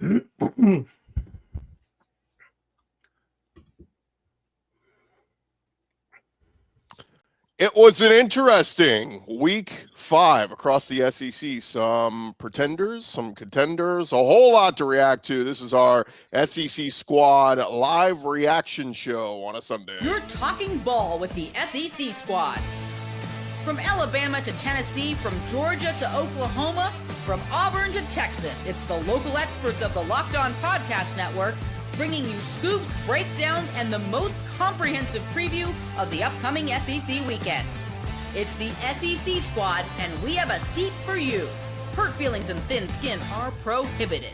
It was an interesting week 5 across the SEC. Some pretenders, some contenders, a whole lot to react to. This is our SEC Squad live reaction show on a Sunday. You're talking ball with the SEC Squad. From Alabama to Tennessee, from Georgia to Oklahoma, from Auburn to Texas, it's the local experts of the Locked On Podcast Network bringing you scoops, breakdowns, and the most comprehensive preview of the upcoming SEC weekend. It's the SEC Squad, and we have a seat for you. Hurt feelings and thin skin are prohibited.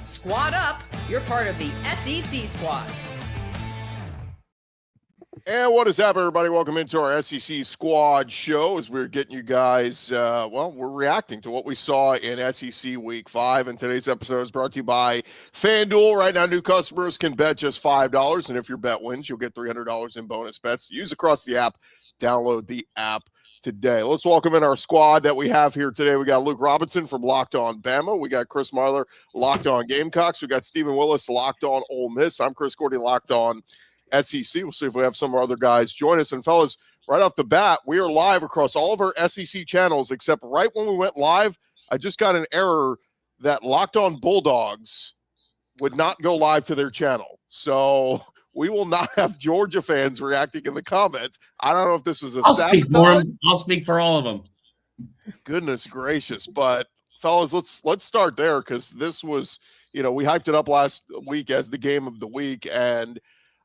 Squad up, you're part of the SEC Squad. And what is up, everybody? Welcome into our SEC Squad show as we're getting you guys, we're reacting to what we saw in SEC Week 5. And today's episode is brought to you by FanDuel. Right now, new customers can bet just $5. And if your bet wins, you'll get $300 in bonus bets. Use across the app. Download the app today. Let's welcome in our squad that we have here today. We got Luke Robinson from Locked On Bama. We got Chris Marler, Locked On Gamecocks. We got Stephen Willis, Locked On Ole Miss. I'm Chris Gordy, Locked On SEC. We'll see if we have some of our other guys join us. And fellas, right off the bat, we are live across all of our SEC channels, except right when we went live, I just got an error that Locked On Bulldogs would not go live to their channel. So we will not have Georgia fans reacting in the comments. I don't know if this was a sabotage. I'll speak for all of them. Goodness gracious. But fellas, let's start there, because this was, we hyped it up last week as the game of the week, and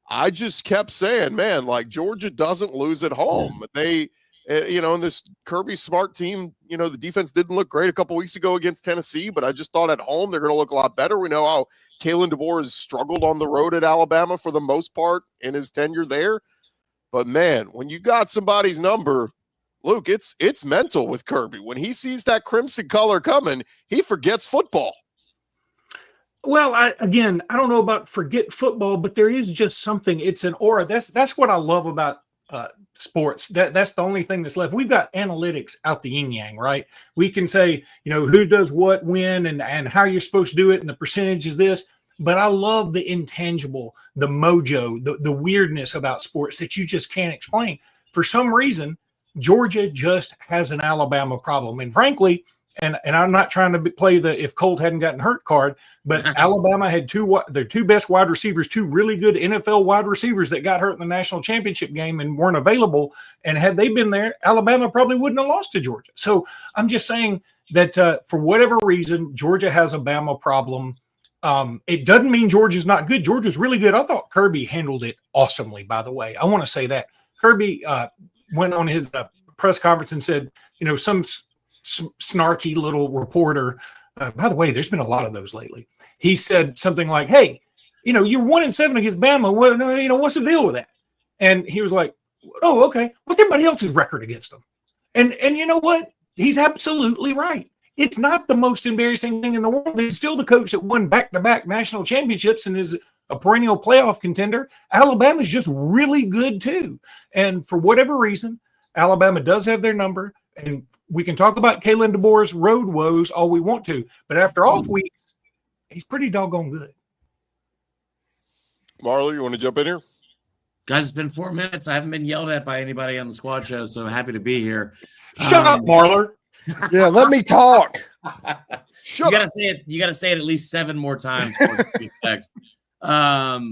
I just kept saying, man, like, Georgia doesn't lose at home. They, in this Kirby Smart team, the defense didn't look great a couple weeks ago against Tennessee, but I just thought at home they're going to look a lot better. We know how Kalen DeBoer has struggled on the road at Alabama for the most part in his tenure there. But, man, when you got somebody's number, Luke, it's mental with Kirby. When he sees that crimson color coming, he forgets football. Well, I don't know about forget football, but there is just something. It's an aura. That's what I love about sports. That's the only thing that's left. We've got analytics out the yin yang, right? We can say, who does what, when, and how you're supposed to do it, and the percentage is this. But I love the intangible, the mojo, the weirdness about sports that you just can't explain. For some reason, Georgia just has an Alabama problem, and frankly. And I'm not trying to play the if Colt hadn't gotten hurt card, but Alabama had their two best wide receivers, two really good NFL wide receivers that got hurt in the national championship game and weren't available. And had they been there, Alabama probably wouldn't have lost to Georgia. So I'm just saying that for whatever reason, Georgia has a Bama problem. It doesn't mean Georgia's not good. Georgia's really good. I thought Kirby handled it awesomely, by the way. I want to say that. Kirby went on his press conference and said, some snarky little reporter. By the way, there's been a lot of those lately. He said something like, "Hey, you're 1-7 against Bama. Well, what's the deal with that?" And he was like, "Oh, okay. What's everybody else's record against them?" And you know what? He's absolutely right. It's not the most embarrassing thing in the world. He's still the coach that won back-to-back national championships and is a perennial playoff contender. Alabama's just really good too. And for whatever reason, Alabama does have their number. And we can talk about Kalen DeBoer's road woes all we want to, but after off weeks, he's pretty doggone good. Marler, you want to jump in here? Guys, it's been 4 minutes. I haven't been yelled at by anybody on the squad show, so happy to be here. Shut up, Marler. Yeah, let me talk. You gotta say it. You gotta say it at least 7 more times. For text. So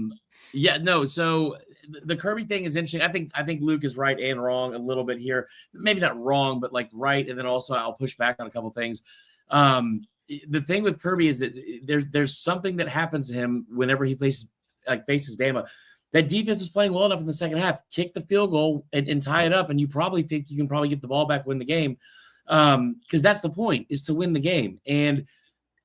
the Kirby thing is interesting. I think Luke is right and wrong a little bit here. Maybe not wrong, but like right. And then also I'll push back on a couple things. The thing with Kirby is that there's something that happens to him whenever he faces Bama. That defense was playing well enough in the second half, kick the field goal and tie it up, and you probably think you can probably get the ball back, win the game. Because that's the point, is to win the game. And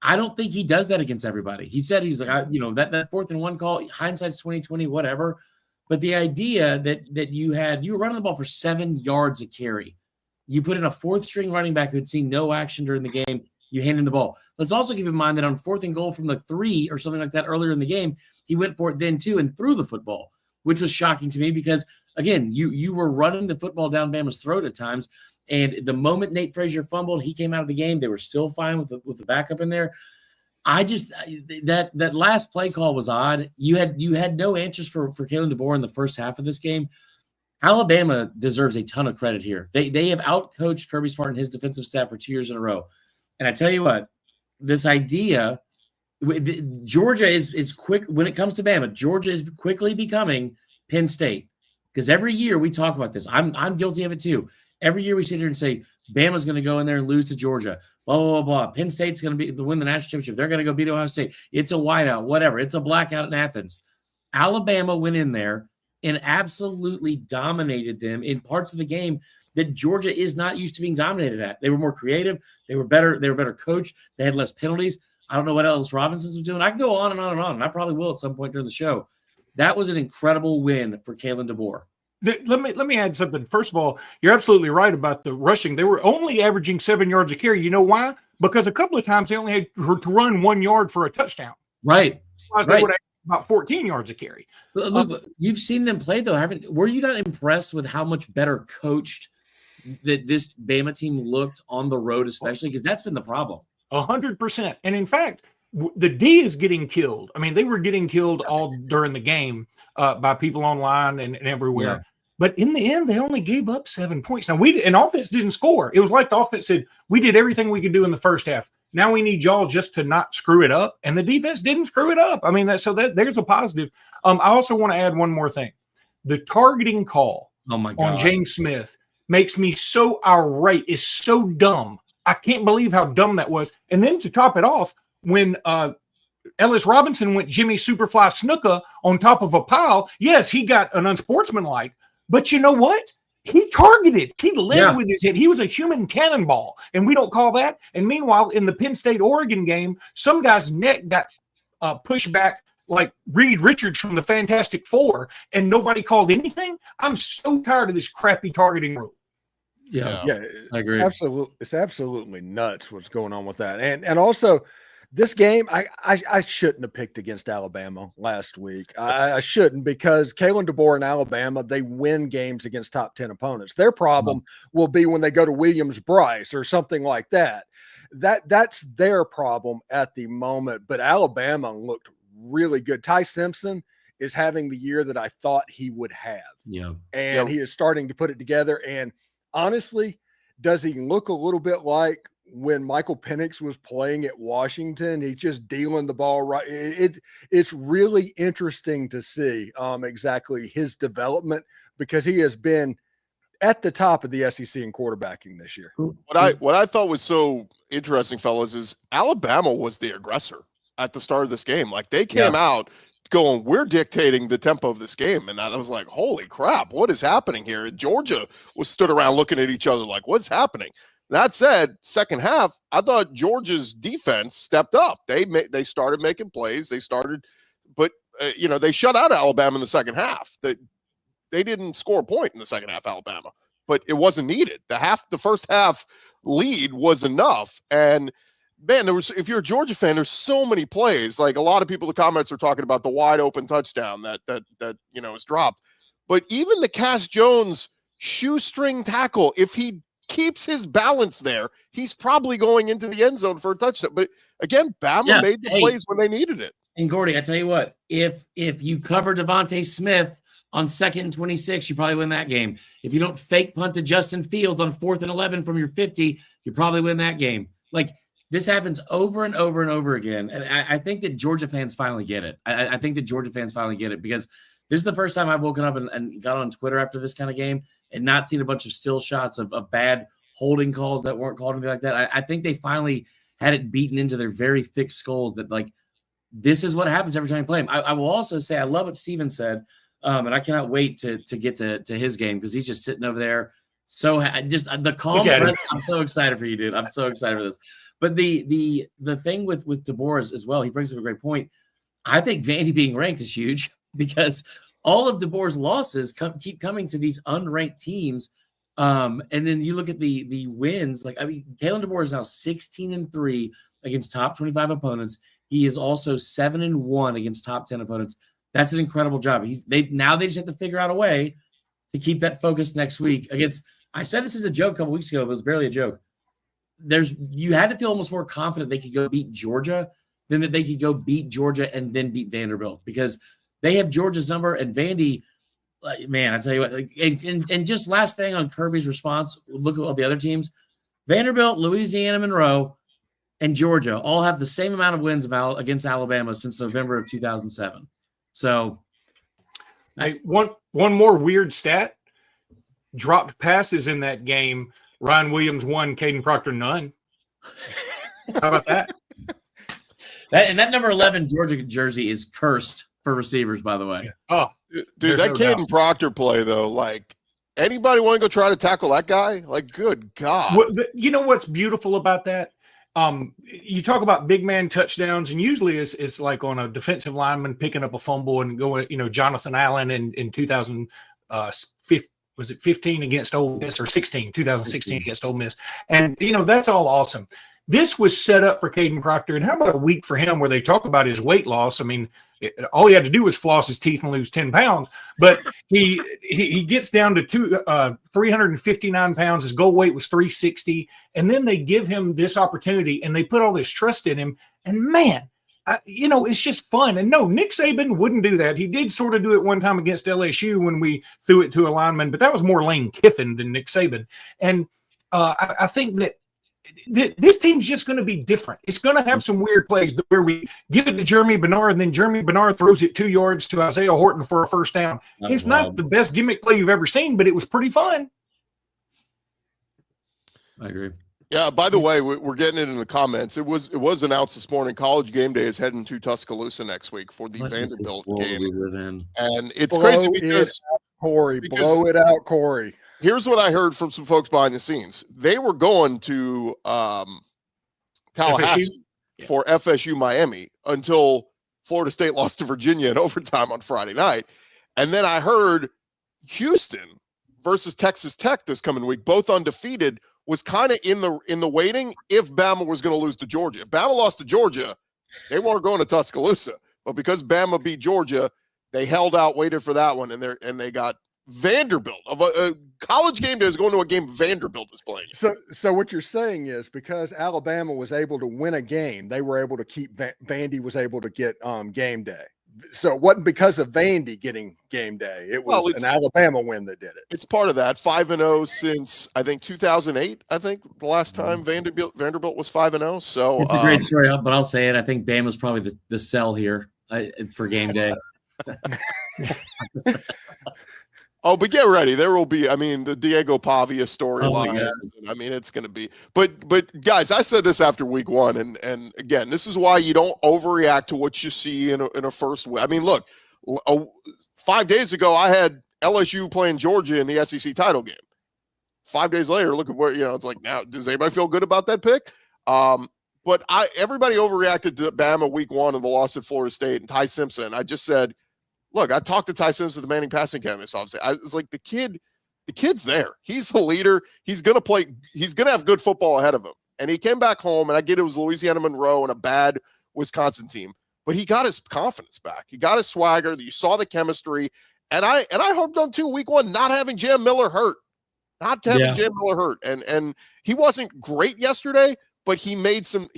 I don't think he does that against everybody. He said he's like, that 4th and 1 call, hindsight's 20/20, whatever. But the idea that you were running the ball for 7 yards a carry. You put in a 4th string running back who had seen no action during the game. You hand him the ball. Let's also keep in mind that on 4th and goal from the 3 or something like that earlier in the game, he went for it then too and threw the football, which was shocking to me because, again, you were running the football down Bama's throat at times. And the moment Nate Frazier fumbled, he came out of the game. They were still fine with the backup in there. I just that last play call was odd. You had no answers for Kalen DeBoer in the first half of this game. Alabama deserves a ton of credit here. They have outcoached Kirby Smart and his defensive staff for 2 years in a row. And I tell you what, this idea, Georgia is quick when it comes to Bama. Georgia is quickly becoming Penn State, because every year we talk about this. I'm guilty of it too. Every year we sit here and say Bama's going to go in there and lose to Georgia. Blah blah blah blah. Penn State's going to win the national championship. They're going to go beat Ohio State. It's a whiteout, whatever. It's a blackout in Athens. Alabama went in there and absolutely dominated them in parts of the game that Georgia is not used to being dominated at. They were more creative. They were better. They were better coached. They had less penalties. I don't know what else Robinson's was doing. I can go on and on and on, and I probably will at some point during the show. That was an incredible win for Kalen DeBoer. Let me add something. First of all, you're absolutely right about the rushing. They were only averaging 7 yards a carry. You know why? Because a couple of times they only had to run 1 yard for a touchdown. Right. They would have about 14 yards a carry. Look, you've seen them play though, were you not impressed with how much better coached that this Bama team looked on the road, especially? Because that's been the problem. 100%. And in fact, the D is getting killed. I mean, they were getting killed all during the game by people online and everywhere. Yeah. But in the end, they only gave up 7 points. Now, offense didn't score. It was like the offense said, we did everything we could do in the first half. Now we need y'all just to not screw it up. And the defense didn't screw it up. I mean, there's a positive. I also want to add one more thing. The targeting call on James Smith makes me so irate. It's so dumb. I can't believe how dumb that was. And then to top it off, when Ellis Robinson went Jimmy Superfly Snuka on top of a pile, yes, he got an unsportsmanlike. But you know what? He targeted. He led with his head. He was a human cannonball, and we don't call that. And meanwhile, in the Penn State-Oregon game, some guy's neck got pushed back like Reed Richards from the Fantastic Four, and nobody called anything. I'm so tired of this crappy targeting rule. Yeah, I agree. It's absolutely nuts what's going on with that. And also, this game, I shouldn't have picked against Alabama last week. I shouldn't, because Kalen DeBoer and Alabama, they win games against top 10 opponents. Their problem will be when they go to Williams-Brice or something like that. That's their problem at the moment. But Alabama looked really good. Ty Simpson is having the year that I thought he would have. Yeah. And he is starting to put it together. And honestly, does he look a little bit like when Michael Penix was playing at Washington? He's just dealing the ball right. It's really interesting to see exactly his development, because he has been at the top of the SEC in quarterbacking this year. What I thought was so interesting, fellas, is Alabama was the aggressor at the start of this game. Like, they came out going, we're dictating the tempo of this game. And I was like, holy crap, what is happening here? And Georgia was stood around looking at each other like, what's happening? That said, second half, I thought Georgia's defense stepped up. They started making plays. They started, but they shut out Alabama in the second half. They didn't score a point in the second half, Alabama, but it wasn't needed. The first half lead was enough. And man, if you're a Georgia fan, there's so many plays. Like, a lot of people in the comments are talking about the wide open touchdown that is dropped. But even the Cass Jones shoestring tackle, if he keeps his balance there, he's probably going into the end zone for a touchdown. But again, Bama made the plays when they needed it. And Gordy, I tell you what, if you cover Devontae Smith on 2nd and 26, you probably win that game. If you don't fake punt to Justin Fields on 4th and 11 from your 50, you probably win that game. Like, this happens over and over and over again. And I think that Georgia fans finally get it. I think that Georgia fans finally get it, because this is the first time I've woken up and got on Twitter after this kind of game and not seen a bunch of still shots of bad holding calls that weren't called, anything like that. I think they finally had it beaten into their very thick skulls that, like, this is what happens every time you play them. I will also say I love what Steven said, and I cannot wait to get to his game, because he's just sitting over there. So just the calm. I'm so excited for you, dude. I'm so excited for this. But the thing with DeBoer as well, he brings up a great point. I think Vandy being ranked is huge, because all of DeBoer's losses keep coming to these unranked teams. And then you look at the wins. Like, I mean, Kalen DeBoer is now 16-3 against top 25 opponents. He is also 7-1 against top 10 opponents. That's an incredible job. They just have to figure out a way to keep that focus next week against. I said this is a joke a couple weeks ago, but it was barely a joke. You had to feel almost more confident they could go beat Georgia then that they could go beat Georgia and then beat Vanderbilt, because they have Georgia's number. And Vandy, man, I tell you what, and just last thing on Kirby's response, look at all the other teams. Vanderbilt, Louisiana Monroe, and Georgia all have the same amount of wins against Alabama since November of 2007. So, hey, one more weird stat: dropped passes in that game. Ryan Williams 1, Caden Proctor none. How about that? That number 11 Georgia jersey is cursed for receivers, by the way. Oh, dude, that Caden Proctor play though, like, anybody want to go try to tackle that guy? Like, good God. Well, you know what's beautiful about that? You talk about big man touchdowns, and usually it's like on a defensive lineman picking up a fumble and going, Jonathan Allen in 2015, was it 15 against Ole Miss, or 2016 against Ole Miss. And, that's all awesome. This was set up for Caden Proctor. And how about a week for him where they talk about his weight loss? I mean, all he had to do was floss his teeth and lose 10 pounds. But he gets down to 359 pounds. His goal weight was 360. And then they give him this opportunity and they put all this trust in him. And man, it's just fun. And no, Nick Saban wouldn't do that. He did sort of do it one time against LSU when we threw it to a lineman, but that was more Lane Kiffin than Nick Saban. And I think that this team's just going to be different. It's going to have some weird plays where we give it to Jeremy Bernard, and then Jeremy Bernard throws it 2 yards to Isaiah Horton for a first down. It's not the best gimmick play you've ever seen, but it was pretty fun. I agree. Yeah, by the way, we're getting it in the comments. It was announced this morning, College Game Day is heading to Tuscaloosa next week for the Vanderbilt game. We live in? And it's crazy because Corey, blow it out, Corey. Here's what I heard from some folks behind the scenes. They were going to Tallahassee for FSU Miami until Florida State lost to Virginia in overtime on Friday night. And then I heard Houston versus Texas Tech this coming week, both undefeated, was kind of in the waiting if Bama was going to lose to Georgia. If Bama lost to Georgia, they weren't going to Tuscaloosa. But because Bama beat Georgia, they held out, waited for that one, and they got Vanderbilt. A College Game Day is going to a game Vanderbilt is playing. So what you're saying is because Alabama was able to win a game, they were able to keep Vandy was able to get game day. So it wasn't because of Vandy getting game day. It was an Alabama win that did it. It's part of that. 5-0 since I think 2008. I think the last time Vanderbilt was 5-0. So it's a great story, but I'll say it. I think Bama's probably the sell here for game day. Oh, but get ready. There will be, the Diego Pavia storyline. It's going to be. But guys, I said this after week one, and again, this is why you don't overreact to what you see in a first week. Look, 5 days ago, I had LSU playing Georgia in the SEC title game. 5 days later, look at where, it's like, now, does anybody feel good about that pick? But everybody overreacted to Bama week one and the loss at Florida State and Ty Simpson. I just said, look, I talked to Ty Simpson at the Manning Passing Academy. So I was like, the kid's there. He's the leader. He's going to play. He's going to have good football ahead of him. And he came back home, and I get it was Louisiana Monroe and a bad Wisconsin team, but he got his confidence back. He got his swagger. You saw the chemistry. And I hoped on week one, not having Jam Miller hurt. And he wasn't great yesterday, but he made some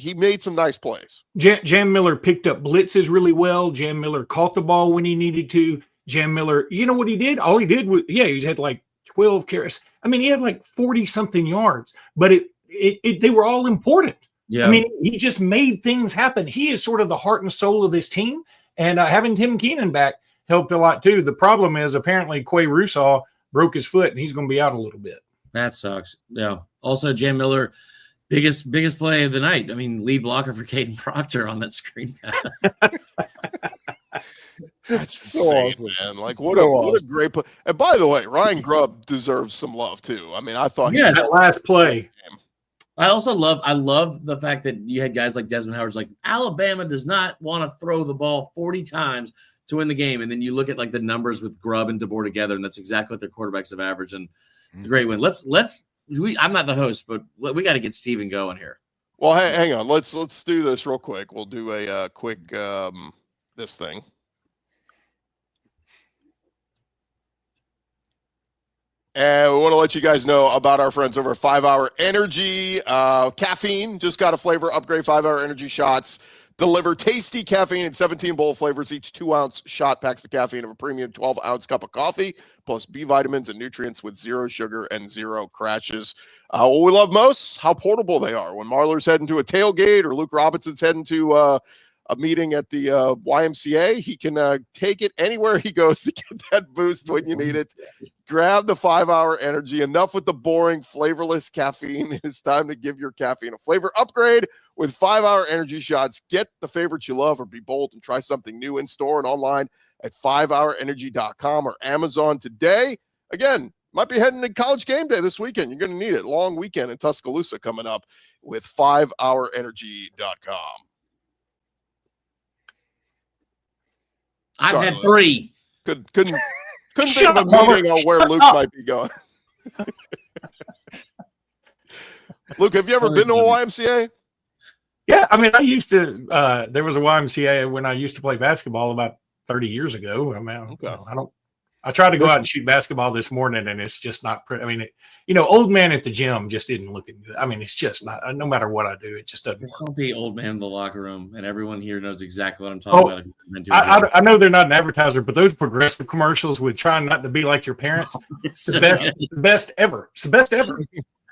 nice plays. Jam Miller picked up blitzes really well. Jam Miller caught the ball when he needed to. Jam Miller, you know what he did? All he did was, he had like 12 carries. He had like 40 something yards, but they were all important. Yeah. He just made things happen. He is sort of the heart and soul of this team, and having Tim Keenan back helped a lot too. The problem is apparently Quay Russaw broke his foot, and he's going to be out a little bit. That sucks. Yeah. Also, Jam Miller, biggest play of the night. Lead blocker for Caden Proctor on that screen pass. That's so insane, man. Like, what a great play. And by the way, Ryan Grubb deserves some love too. I thought that last play. I also love the fact that you had guys like Desmond Howard's like, Alabama does not want to throw the ball 40 times to win the game. And then you look at like the numbers with Grubb and DeBoer together, and that's exactly what their quarterbacks have averaged. And it's a great win. I'm not the host, but we got to get Steven going here. Well, hang on. Let's do this real quick. We'll do a quick this thing. And we want to let you guys know about our friends over 5 Hour Energy. Caffeine, just got a flavor upgrade, 5 Hour Energy shots. deliver tasty caffeine in 17 bold flavors. Each 2-ounce shot packs the caffeine of a premium 12-ounce cup of coffee, plus B vitamins and nutrients with 0 sugar and 0 crashes. What we love most, how portable they are. When Marler's heading to a tailgate or Luke Robinson's heading to a meeting at the YMCA, he can take it anywhere he goes to get that boost when you need it. Grab the 5-hour energy. Enough with the boring, flavorless caffeine. It's time to give your caffeine a flavor upgrade with 5-hour energy shots. Get the favorites you love or be bold and try something new in store and online at 5hourenergy.com or Amazon today. Again, might be heading to college game day this weekend. You're going to need it. Long weekend in Tuscaloosa coming up with 5hourenergy.com. I've Sorry, had Luke. 3. Couldn't think of a meeting on where Luke might be going. Luke, have you ever been to a YMCA? Yeah, I mean, I used to. There was a YMCA when I used to play basketball about 30 years ago. I mean, Okay. I tried to go out and shoot basketball this morning, and it's just not. I mean, old man at the gym just isn't looking good. I mean, it's just not. No matter what I do, it just doesn't There's work. something old man in the locker room, and everyone here knows exactly what I'm talking about. If you've been to I know they're not an advertiser, but those progressive commercials with trying not to be like your parents, the best ever. It's the best ever.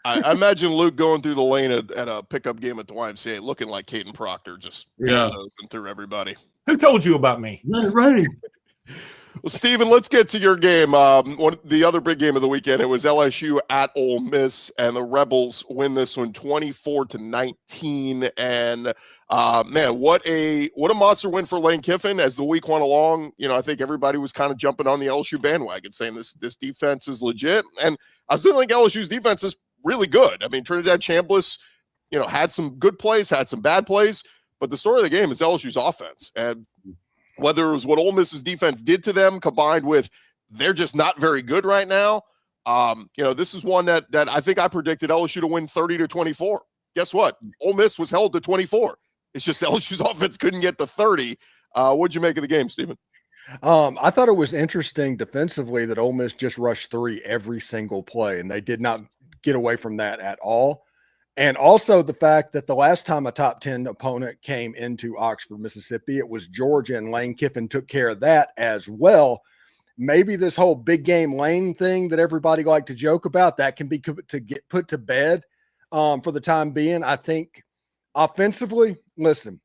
I imagine Luke going through the lane at a pickup game at the YMCA looking like Caden Proctor, just bulldozing through everybody. Who told you about me? Right. Well, Steven, let's get to your game. The other big game of the weekend, it was LSU at Ole Miss, and the Rebels win this one 24-19. And man, what a monster win for Lane Kiffin as the week went along. I think everybody was kind of jumping on the LSU bandwagon, saying this defense is legit. And I still think LSU's defense is really good. I mean, Trinidad Chambliss, had some good plays, had some bad plays, but the story of the game is LSU's offense. And whether it was what Ole Miss's defense did to them combined with they're just not very good right now, this is one that I think I predicted LSU to win 30-24. Guess what? Ole Miss was held to 24. It's just LSU's offense couldn't get to 30. What'd you make of the game, Steven? I thought it was interesting defensively that Ole Miss just rushed 3 every single play, and they did not get away from that at all. And also the fact that the last time a top 10 opponent came into Oxford, Mississippi, it was Georgia, and Lane Kiffin took care of that as well. Maybe this whole big game Lane thing that everybody liked to joke about, that can be get put to bed for the time being. I think offensively, listen,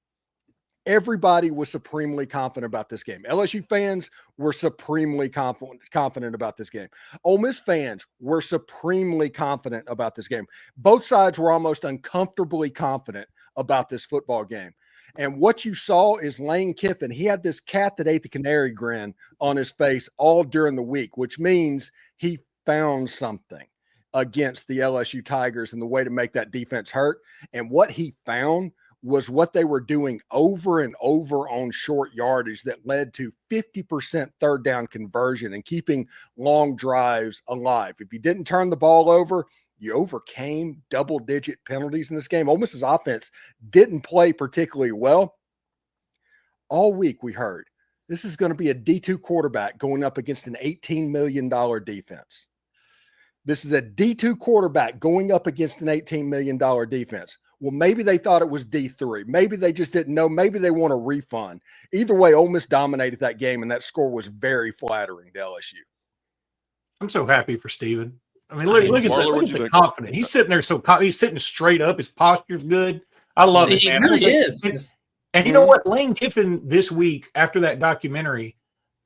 everybody was supremely confident about this game. LSU fans were supremely confident about this game. Ole Miss fans were supremely confident about this game. Both sides were almost uncomfortably confident about this football game. And what you saw is Lane Kiffin, he had this cat that ate the canary grin on his face all during the week, which means he found something against the LSU Tigers and the way to make that defense hurt. And what he found was what they were doing over and over on short yardage that led to 50% third down conversion and keeping long drives alive. If you didn't turn the ball over, you overcame double-digit penalties in this game. Ole Miss's offense didn't play particularly well. All week we heard this is going to be a D2 quarterback going up against an $18 million defense. This is a D2 quarterback going up against an $18 million defense. Well, maybe they thought it was D3. Maybe they just didn't know. Maybe they want a refund. Either way, Ole Miss dominated that game, and that score was very flattering to LSU. I'm so happy for Steven. I mean, look at the confidence. He's sitting there he's sitting straight up. His posture's good. I love it, man. He really is. And you know what? Lane Kiffin this week, after that documentary,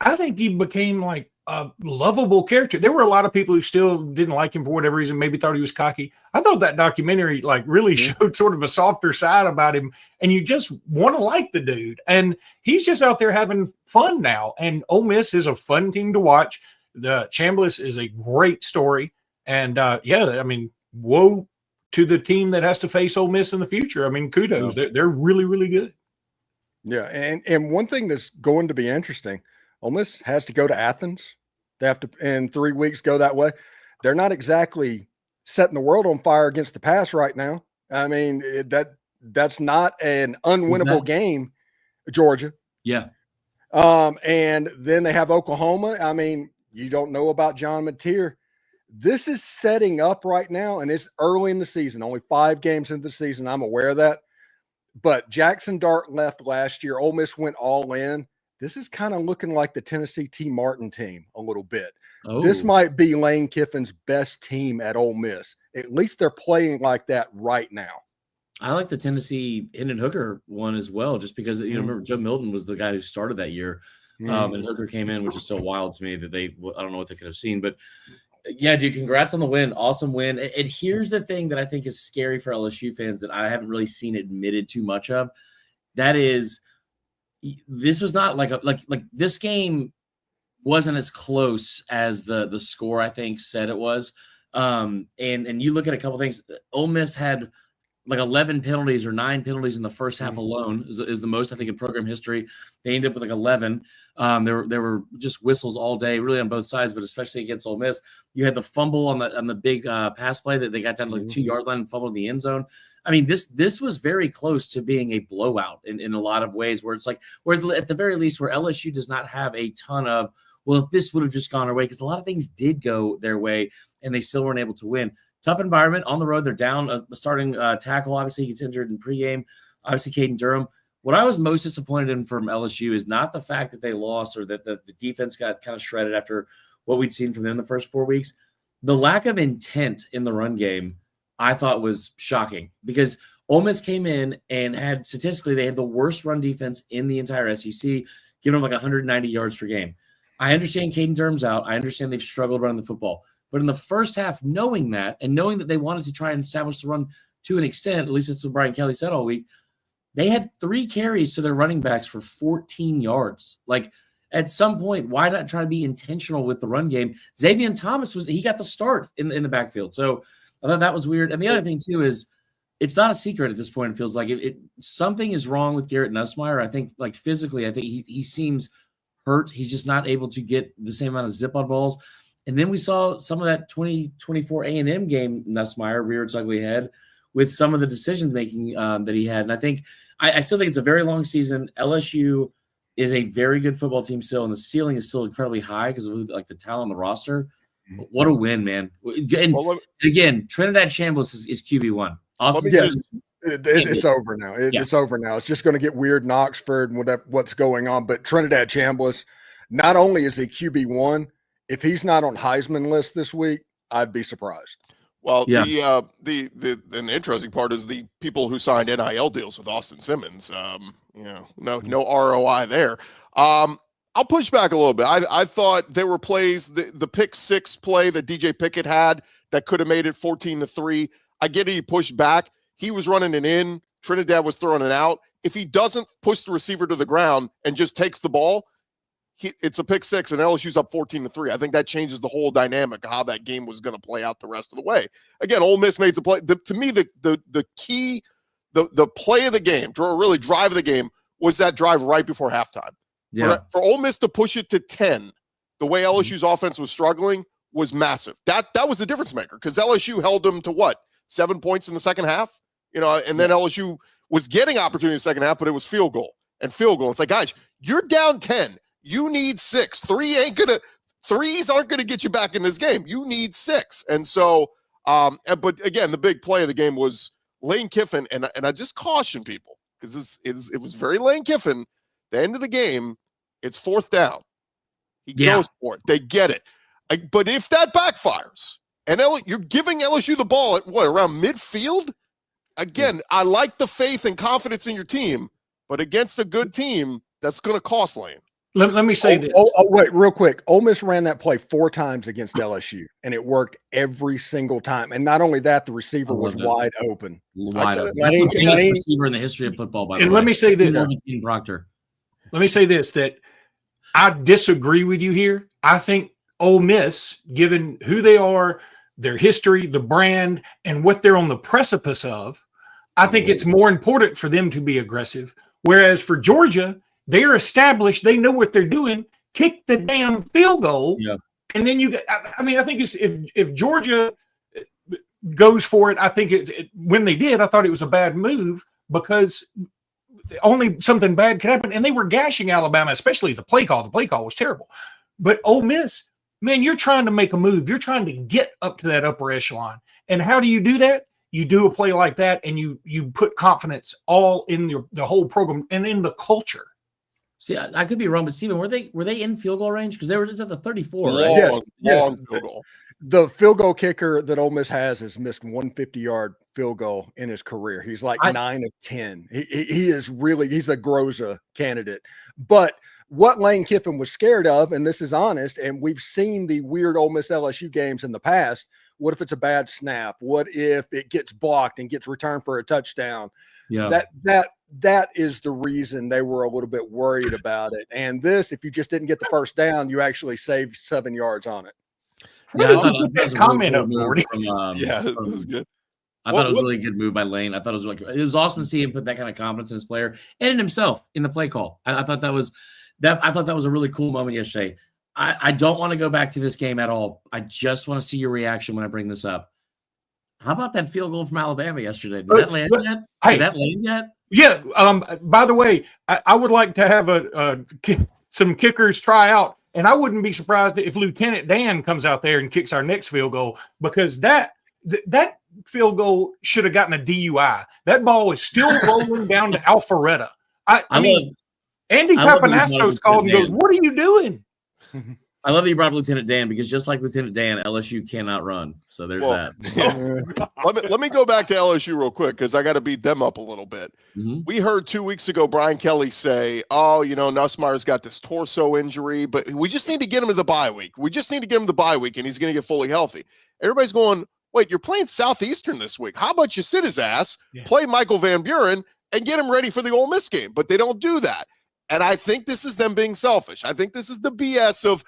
I think he became like a lovable character. There were a lot of people who still didn't like him for whatever reason, maybe thought he was cocky. I thought that documentary really showed sort of a softer side about him, and you just want to like the dude. And he's just out there having fun now. And Ole Miss is a fun team to watch. The Chambliss is a great story. And I mean, woe to the team that has to face Ole Miss in the future. I mean, kudos. They're really, really good. Yeah, and one thing that's going to be interesting, Ole Miss has to go to Athens. They have to, in 3 weeks, go that way. They're not exactly setting the world on fire against the pass right now. I mean, that's not an unwinnable game, Georgia. Yeah. And then they have Oklahoma. I mean, you don't know about John Mateer. This is setting up right now, and it's early in the season, only 5 games into the season. I'm aware of that. But Jackson Dart left last year. Ole Miss went all in. This is kind of looking like the Tennessee T. Martin team a little bit. Oh. This might be Lane Kiffin's best team at Ole Miss. At least they're playing like that right now. I like the Tennessee Hendon Hooker one as well, just because, remember Joe Milton was the guy who started that year. And Hooker came in, which is so wild to me that I don't know what they could have seen. But, yeah, dude, congrats on the win. Awesome win. And here's the thing that I think is scary for LSU fans that I haven't really seen admitted too much of. That is, this was not like this game wasn't as close as the score I think said it was. And you look at a couple things. Ole Miss had like 11 penalties or 9 penalties in the first half alone is the most I think in program history. They ended up with like 11. There were just whistles all day, really on both sides, but especially against Ole Miss. You had the fumble on the big pass play that they got down to like 2-yard line and fumbled in the end zone. I mean, this was very close to being a blowout in a lot of ways, where it's like, where at the very least, where LSU does not have a ton of, well, if this would have just gone our way, because a lot of things did go their way and they still weren't able to win. Tough environment on the road. They're down a starting tackle. Obviously, he gets injured in pregame. Obviously, Caden Durham. What I was most disappointed in from LSU is not the fact that they lost or that the defense got kind of shredded after what we'd seen from them the first 4 weeks. The lack of intent in the run game, I thought, was shocking, because Ole Miss came in and had, statistically, they had the worst run defense in the entire SEC, giving them like 190 yards per game. I understand Caden Durham's out. I understand they've struggled running the football. But in the first half, knowing that and knowing that they wanted to try and establish the run to an extent, at least that's what Brian Kelly said all week, they had 3 carries to their running backs for 14 yards. Like, at some point, why not try to be intentional with the run game? Xavier Thomas he got the start in the backfield. So I thought that was weird. And the other thing, too, is it's not a secret at this point. It feels like something is wrong with Garrett Nussmeier. I think, like, physically, I think he seems hurt. He's just not able to get the same amount of zip on balls. And then we saw some of that 2024 A&M game, Nussmeier reared its ugly head with some of the decision-making that he had. And I think I still think it's a very long season. LSU is a very good football team still, and the ceiling is still incredibly high because of like the talent on the roster. What a win, man. And again, Trinidad Chambliss is QB1. It's over now. It's over now. It's just going to get weird in Oxford and what's going on. But Trinidad Chambliss, not only is he QB1, if he's not on Heisman list this week, I'd be surprised. Well, the interesting part is the people who signed NIL deals with Austin Simmons. No ROI there. I'll push back a little bit. I thought there were plays, the pick 6 play that DJ Pickett had that could have made it 14-3. I get it. He pushed back. He was running it in. Trinidad was throwing it out. If he doesn't push the receiver to the ground and just takes the ball, it's a pick 6 and LSU's up 14-3. I think that changes the whole dynamic of how that game was going to play out the rest of the way. Again, Ole Miss made the play. To me, the key, the play of the game, really drive of the game, was that drive right before halftime. Yeah. For Ole Miss to push it to 10, the way LSU's offense was struggling, was massive. That was the difference maker, because LSU held them to 7 points in the second half? And then LSU was getting opportunity in the second half, but it was field goal. It's like, guys, you're down 10. You need 6. 3s aren't gonna get you back in this game. You need 6. And so, but again, the big play of the game was Lane Kiffin, and I just caution people, because it was very Lane Kiffin. The end of the game, it's 4th down. He goes for it. They get it. But if that backfires, and you're giving LSU the ball at around midfield? Again, I like the faith and confidence in your team, but against a good team, that's going to cost Lane. Let me say this. Wait, real quick. Ole Miss ran that play 4 times against LSU, and it worked every single time. And not only that, the receiver was wide open. Wide open. That's the biggest receiver in the history of football, by the way. And let me say this. Proctor. Let me say this, that I disagree with you here. I think Ole Miss, given who they are, their history, the brand, and what they're on the precipice of, I think it's more important for them to be aggressive. Whereas for Georgia, they're established. They know what they're doing. Kick the damn field goal. Yeah. And then I think it's if Georgia goes for it, I think when they did, I thought it was a bad move, because only something bad could happen. And they were gashing Alabama, especially the play call. The play call was terrible. But Ole Miss, man, you're trying to make a move. You're trying to get up to that upper echelon. And how do you do that? you do a play like that, and you put confidence all in the whole program and in the culture. See, I could be wrong, but Steven, were they in field goal range? Because they were just at the 34, right? Long Yes. field goal. The field goal kicker that Ole Miss has missed 150-yard field goal in his career. He's like 9 of 10. He is really, he's a Groza candidate. But what Lane Kiffin was scared of, and this is honest, and we've seen the weird Ole Miss LSU games in the past. What if it's a bad snap? What if it gets blocked and gets returned for a touchdown? Yeah. That is the reason they were a little bit worried about it. And this, if you just didn't get the first down, you actually saved 7 yards on it. Yeah, I thought that was a comment really up, cool Morty. move It was good. I thought it was a really good move by Lane. I thought it was awesome to see him put that kind of confidence in his player and in himself in the play call. I thought that was a really cool moment yesterday. I don't want to go back to this game at all. I just want to see your reaction when I bring this up. How about that field goal from Alabama yesterday? Did that land yet? Did that land yet? Yeah. By the way, I would like to have some kickers try out, and I wouldn't be surprised if Lieutenant Dan comes out there and kicks our next field goal, because that field goal should have gotten a DUI. That ball is still rolling down to Alpharetta. I mean, Andy Papanastos called and goes, "What are you doing?" I love that you brought up Lieutenant Dan, because just like Lieutenant Dan, LSU cannot run. So there's that. Let me go back to LSU real quick, because I got to beat them up a little bit. Mm-hmm. We heard 2 weeks ago Brian Kelly say, Nussmeier's got this torso injury, but we just need to get him to the bye week. And he's going to get fully healthy. Everybody's going, wait, you're playing Southeastern this week. How about you sit his ass, play Michael Van Buren, and get him ready for the Ole Miss game? But they don't do that. And I think this is them being selfish. I think this is the BS of,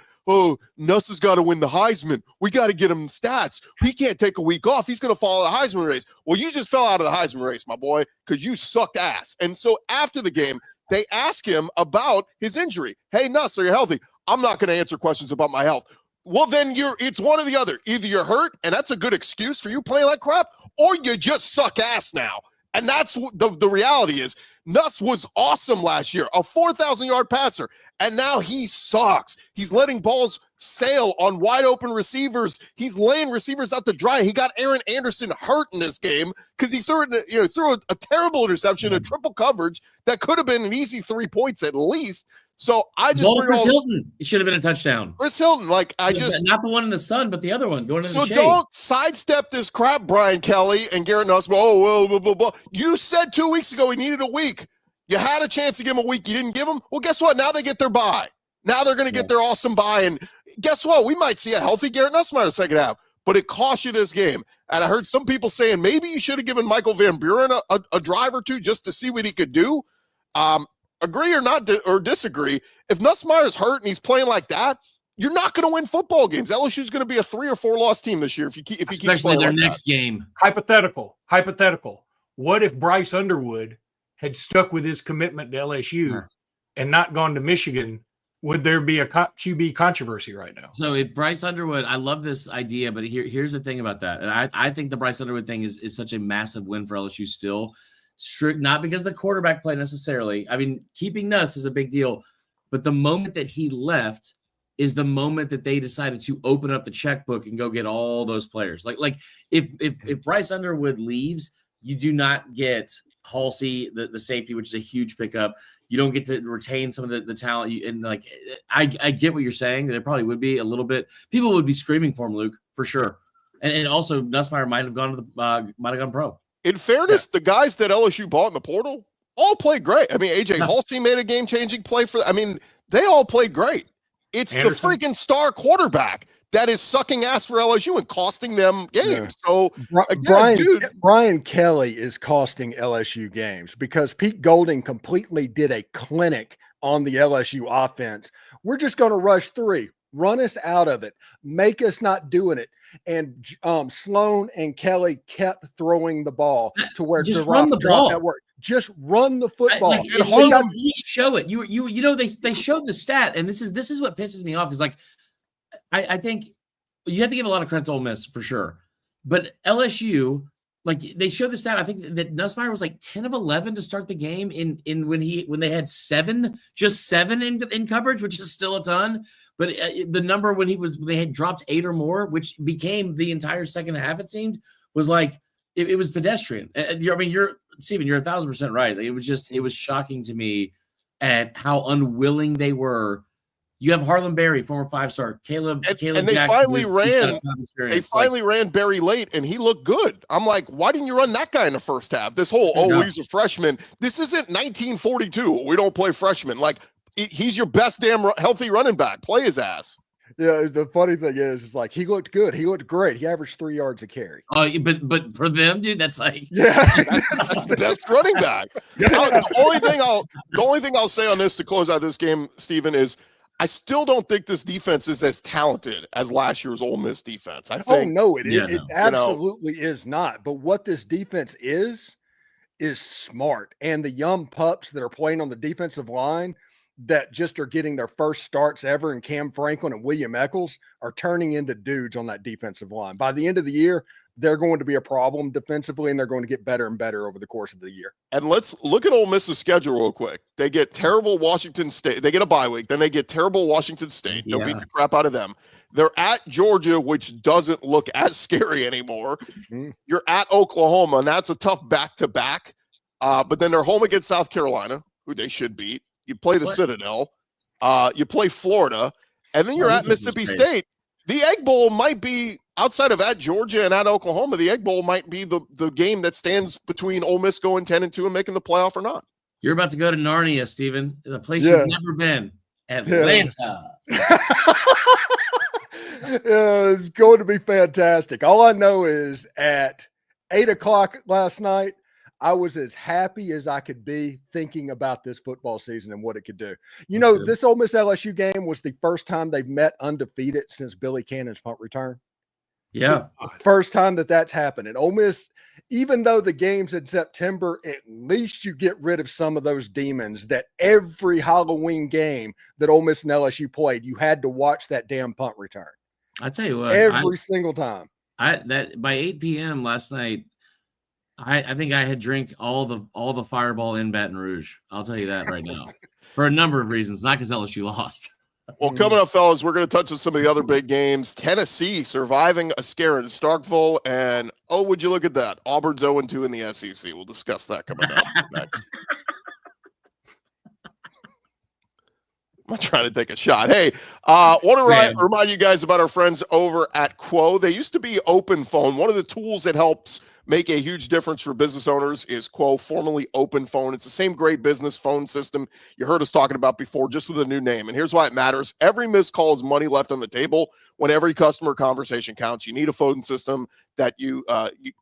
Nuss has got to win the Heisman. We got to get him stats. He can't take a week off. He's going to fall out of the Heisman race. Well, you just fell out of the Heisman race, my boy, because you sucked ass. And so after the game, they ask him about his injury. Hey, Nuss, are you healthy? I'm not going to answer questions about my health. Well, then it's one or the other. Either you're hurt, and that's a good excuse for you playing like crap, or you just suck ass now. And that's the reality is. Nuss was awesome last year, a 4,000-yard passer, and now he sucks. He's letting balls sail on wide open receivers. He's laying receivers out to dry. He got Aaron Anderson hurt in this game because he threw a terrible interception, a triple coverage that could have been an easy 3 points at least. So I just Chris Hilton. It should have been a touchdown. Chris Hilton, not the one in the sun, but the other one going in the shade. So don't sidestep this crap, Brian Kelly and Garrett Nuss. Blah. You said 2 weeks ago he needed a week. You had a chance to give him a week. You didn't give him. Well, guess what? Now they get their bye. Now they're going to get their awesome bye. And guess what? We might see a healthy Garrett Nussmeier in the second half, but it cost you this game. And I heard some people saying maybe you should have given Michael Van Buren a drive or two just to see what he could do. Agree or not or disagree, if Nussmeier's hurt and he's playing like that, you're not going to win football games. LSU's going to be a 3 or 4 loss team this year if you keep especially their next game. Hypothetical. What if Bryce Underwood had stuck with his commitment to LSU and not gone to Michigan? Would there be a QB controversy right now? So if Bryce Underwood, I love this idea, but here's the thing about that. And I think the Bryce Underwood thing is such a massive win for LSU still. Not because of the quarterback play necessarily. I mean, keeping Nuss is a big deal, but the moment that he left is the moment that they decided to open up the checkbook and go get all those players. Like if Bryce Underwood leaves, you do not get Halsey, the safety, which is a huge pickup. You don't get to retain some of the talent. I get what you're saying. There probably would be a little bit. People would be screaming for him, Luke, for sure. And also Nussmeier might have gone pro. In fairness, the guys that LSU bought in the portal all played great. I mean, AJ Halsey made a game-changing play they all played great. It's Anderson, the freaking star quarterback that is sucking ass for LSU and costing them games. Yeah. So Brian Kelly is costing LSU games because Pete Golding completely did a clinic on the LSU offense. We're just going to rush 3. Run us out of it. Make us not doing it. And Sloan and Kelly kept throwing the ball to where just run the ball. That work. Just run the football. Show it. They showed the stat, and this is what pisses me off. Is I think you have to give a lot of credit to Ole Miss for sure, but LSU, they showed the stat. I think that Nussmeier was 10 of 11 to start the game in when they had 7 in coverage, which is still a ton. But the number when they had dropped 8 or more, which became the entire second half, it seemed, was it was pedestrian. You're Steven, you're 1,000% right. Like, it was shocking to me at how unwilling they were. You have Harlan Berry, former 5-star, Caleb and Jackson, they finally ran. They finally ran Berry late, and he looked good. I'm like, why didn't you run that guy in the first half? This whole he's a freshman. This isn't 1942. We don't play freshmen. Like, he's your best damn healthy running back. Play his ass. Yeah, the funny thing is like he looked good. He looked great. He averaged 3 yards a carry. Oh, but for them, dude, that's like that's the best running back. The only thing I'll say on this to close out this game, Steven, is I still don't think this defense is as talented as last year's Ole Miss defense. I think. Oh no, it absolutely is not. But what this defense is smart, and the young pups that are playing on the defensive line that just are getting their first starts ever, and Cam Franklin and William Eccles are turning into dudes on that defensive line. By the end of the year, they're going to be a problem defensively, and they're going to get better and better over the course of the year. And let's look at Ole Miss's schedule real quick. They get terrible Washington State. They get a bye week. Then they get terrible Washington State. Don't beat the crap out of them. They're at Georgia, which doesn't look as scary anymore. Mm-hmm. You're at Oklahoma, and that's a tough back-to-back. But then they're home against South Carolina, who they should beat. You play the Citadel, you play Florida, and then you're at Mississippi State. The Egg Bowl might be, outside of at Georgia and at Oklahoma, the Egg Bowl might be the game that stands between Ole Miss going 10-2 and making the playoff or not. You're about to go to Narnia, Steven, the place you've never been, Atlanta. It's going to be fantastic. All I know is at 8:00 last night, I was as happy as I could be thinking about this football season and what it could do. You know, this Ole Miss LSU game was the first time they've met undefeated since Billy Cannon's punt return. Yeah. First time that's happened. And Ole Miss, even though the game's in September, at least you get rid of some of those demons that every Halloween game that Ole Miss and LSU played, you had to watch that damn punt return. I tell you what. Every single time. By 8 p.m. last night, I think I had drank all the Fireball in Baton Rouge. I'll tell you that right now, for a number of reasons, not because LSU lost. Well, coming up, fellas, we're going to touch on some of the other big games. Tennessee surviving a scare in Starkville, and would you look at that? Auburn's 0-2 in the SEC. We'll discuss that coming up next. I'm trying to take a shot. Hey, want to remind you guys about our friends over at Quo. They used to be Open Phone. One of the tools that helps make a huge difference for business owners is Quo, formerly Open Phone. It's the same great business phone system you heard us talking about before, just with a new name. And here's why it matters. Every missed call is money left on the table. When every customer conversation counts, you need a phone system that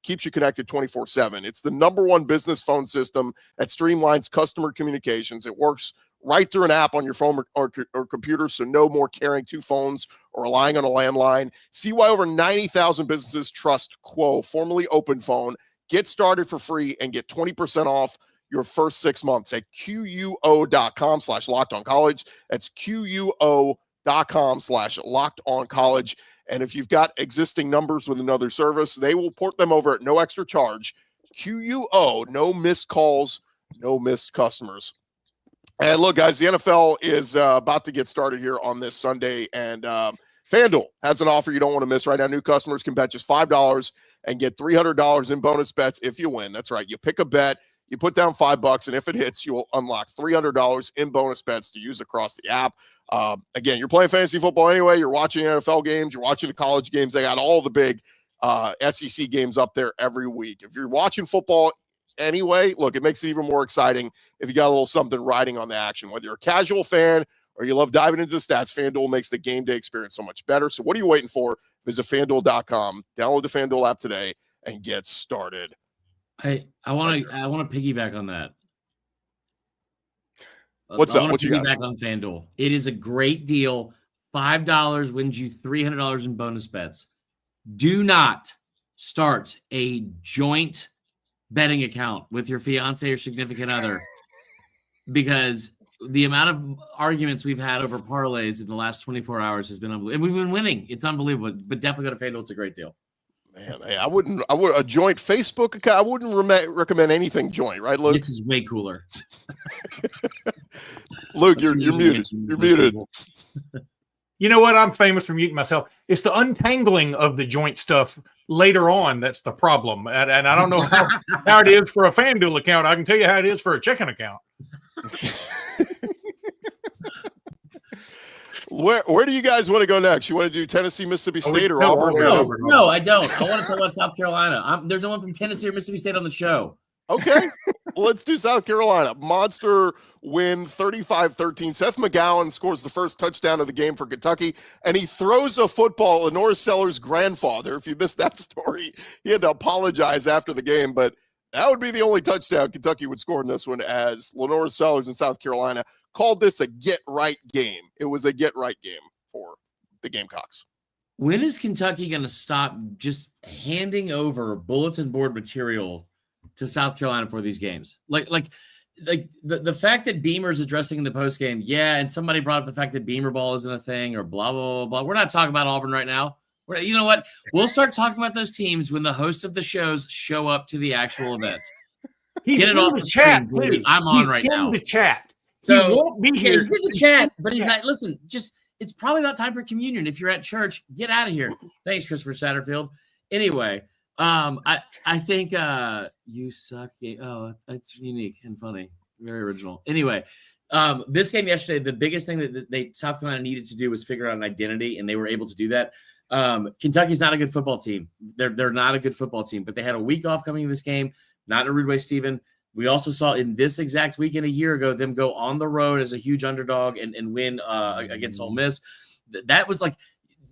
keeps you connected 24/7. It's the #1 business phone system that streamlines customer communications. It works right through an app on your phone or computer, so no more carrying two phones or relying on a landline. See why over 90,000 businesses trust Quo, formerly Open Phone. Get started for free and get 20% off your first 6 months at QUO.com/LockedOnCollege. That's QUO.com/LockedOnCollege. And if you've got existing numbers with another service, they will port them over at no extra charge. QUO, no missed calls, no missed customers. And look, guys, the NFL is about to get started here on this Sunday, and FanDuel has an offer you don't want to miss right now. New customers can bet just $5 and get $300 in bonus bets if you win. That's right. You pick a bet, you put down $5, and if it hits, you will unlock $300 in bonus bets to use across the app. Again, you're playing fantasy football anyway. You're watching NFL games. You're watching the college games. They got all the big SEC games up there every week. If you're watching football anyway, look, it makes it even more exciting if you got a little something riding on the action. Whether you're a casual fan or you love diving into the stats, FanDuel makes the game day experience so much better. So what are you waiting for? Visit FanDuel.com, download the FanDuel app today, and get started. I want to piggyback on that. What's up? What you got? Piggyback on FanDuel. It is a great deal. $5 wins you $300 in bonus bets. Do not start a joint betting account with your fiance or significant other, because the amount of arguments we've had over parlays in the last 24 hours has been unbelievable. And we've been winning. It's unbelievable. But definitely go to FanDuel. It's a great deal. Man, I would a joint Facebook account. I wouldn't recommend anything joint, right, Luke? This is way cooler. Luke, you're muted. You're muted. You know what? I'm famous for muting myself. It's the untangling of the joint stuff later on that's the problem. And I don't know how it is for a FanDuel account. I can tell you how it is for a checking account. Where do you guys want to go next? You want to do Tennessee, Mississippi State, or Auburn? No, I don't. I want to talk about South Carolina. There's no one from Tennessee or Mississippi State on the show. Okay, well, let's do South Carolina. Monster win, 35-13. Seth McGowan scores the first touchdown of the game for Kentucky, and he throws a football. Lenore Sellers' grandfather, if you missed that story, he had to apologize after the game, but that would be the only touchdown Kentucky would score in this one, as Lenore Sellers in South Carolina called this a get-right game. It was a get-right game for the Gamecocks. When is Kentucky going to stop just handing over bulletin board material to South Carolina for these games? Like the fact that Beamer's addressing in the postgame, yeah, and somebody brought up the fact that Beamer ball isn't a thing or blah, blah, blah, blah. We're not talking about Auburn right now. You know what? We'll start talking about those teams when the host of the shows show up to the actual event. He's Get it off the chat, screen, I'm on right now. In the chat. So he won't be here. He's in the chat, but he's like, listen, it's probably about time for communion. If you're at church, get out of here. Thanks, Christopher Satterfield. Anyway, I think you suck. Oh, that's unique and funny. Very original. Anyway, this game yesterday, the biggest thing that South Carolina needed to do was figure out an identity, and they were able to do that. Kentucky's not a good football team. They're not a good football team, but they had a week off coming into this game. Not in a rude way, Stephen. We also saw in this exact weekend a year ago them go on the road as a huge underdog and win against Ole Miss. That was like,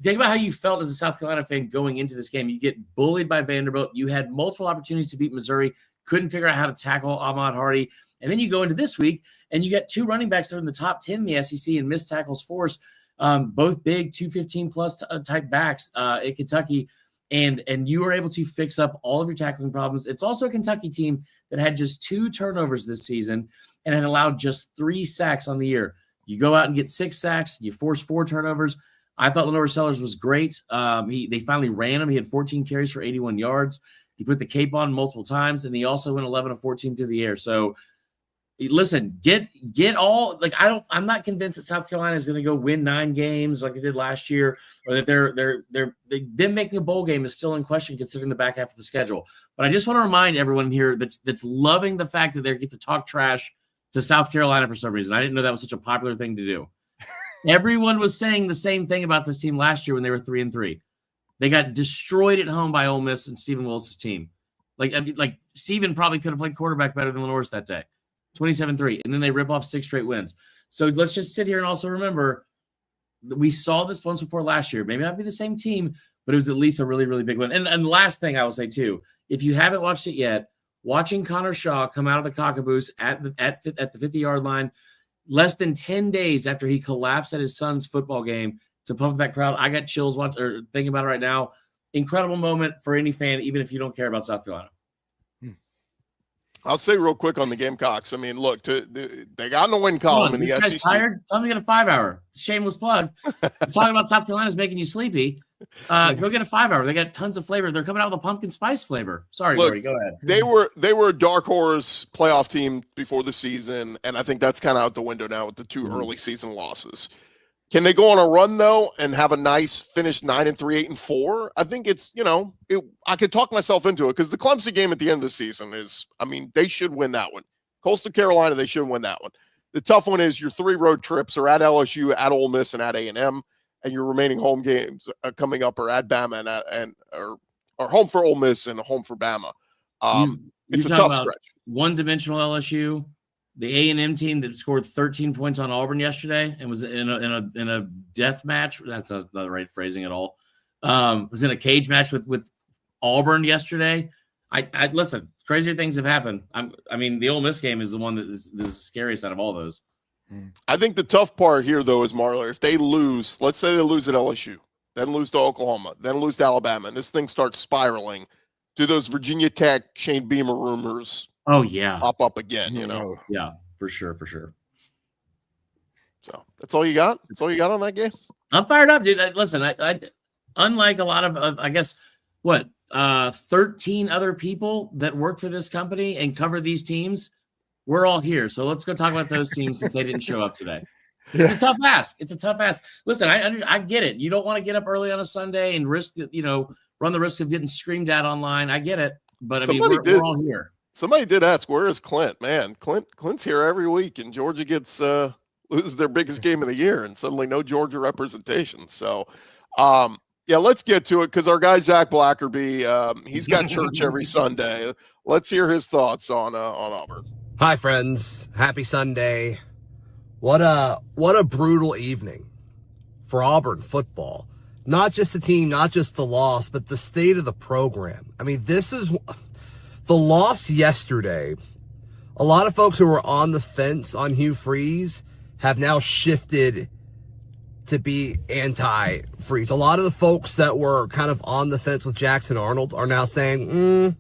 think about how you felt as a South Carolina fan going into this game. You get bullied by Vanderbilt. You had multiple opportunities to beat Missouri, couldn't figure out how to tackle Ahmad Hardy. And then you go into this week and you get two running backs that are in the top 10 in the SEC in missed tackles force, both big 215 plus type backs at Kentucky. And you were able to fix up all of your tackling problems. It's also a Kentucky team that had just 2 turnovers this season and had allowed just 3 sacks on the year. You go out and get 6 sacks. You force 4 turnovers. I thought Lenore Sellers was great. They finally ran him. He had 14 carries for 81 yards. He put the cape on multiple times, and he also went 11 of 14 through the air. So, listen, get all, like, I'm not convinced that South Carolina is going to go win 9 games like they did last year, or that them making a bowl game is still in question considering the back half of the schedule. But I just want to remind everyone here that's loving the fact that they get to talk trash to South Carolina for some reason. I didn't know that was such a popular thing to do. Everyone was saying the same thing about this team last year when they were 3-3. They got destroyed at home by Ole Miss and Stephen Willis' team. Like Stephen probably could have played quarterback better than Lenore's that day. 27-3, and then they rip off 6 straight wins. So let's just sit here and also remember that we saw this once before last year. Maybe not be the same team, but it was at least a really, really big one. And the last thing I will say too, if you haven't watched it yet, watching Connor Shaw come out of the cockaboose at the 50-yard line, less than 10 days after he collapsed at his son's football game to pump that crowd, I got chills thinking about it right now. Incredible moment for any fan, even if you don't care about South Carolina. I'll say real quick on the Gamecocks. I mean, look, they got in the win column in the SEC. Guy's tired. Tell him to get a 5-hour. Shameless plug. Talking about South Carolina's making you sleepy. Go get a 5-hour. They got tons of flavor. They're coming out with a pumpkin spice flavor. Sorry, Gordy, go ahead. They were a dark horse playoff team before the season, and I think that's kind of out the window now with the 2 early season losses. Can they go on a run though and have a nice finish 9-3, 8-4? I think it's, I could talk myself into it because the Clemson game at the end of the season is, I mean, they should win that one. Coastal Carolina, they should win that one. The tough one is your 3 road trips are at LSU, at Ole Miss, and at A&M, and your remaining home games coming up are at Bama or home for Ole Miss and home for Bama. It's a tough stretch. One-dimensional LSU. The A&M team that scored 13 points on Auburn yesterday and was in a death match. That's not the right phrasing at all. Was in a cage match with Auburn yesterday. I listen. Crazier things have happened. I mean, the Ole Miss game is the one that is the scariest out of all those. I think the tough part here, though, is Marler. If they lose, let's say they lose at LSU, then lose to Oklahoma, then lose to Alabama, and this thing starts spiraling, do those Virginia Tech Shane Beamer rumors? Oh, yeah. Pop up again, Yeah, for sure. So that's all you got? That's all you got on that game? I'm fired up, dude. Listen, I unlike a lot of I guess, 13 other people that work for this company and cover these teams, we're all here. So let's go talk about those teams since they didn't show up today. It's a tough ask. It's a tough ask. Listen, I get it. You don't want to get up early on a Sunday and risk, run the risk of getting screamed at online. I get it. But we're all here. Somebody did ask, where is Clint? Man, Clint's here every week, and Georgia gets loses their biggest game of the year, and suddenly no Georgia representation. So, let's get to it because our guy Zach Blackerby, he's got church every Sunday. Let's hear his thoughts on Auburn. Hi, friends. Happy Sunday. What a brutal evening for Auburn football. Not just the team, not just the loss, but the state of the program. I mean, this is the loss yesterday. A lot of folks who were on the fence on Hugh Freeze have now shifted to be anti-Freeze. A lot of the folks that were kind of on the fence with Jackson Arnold are now saying,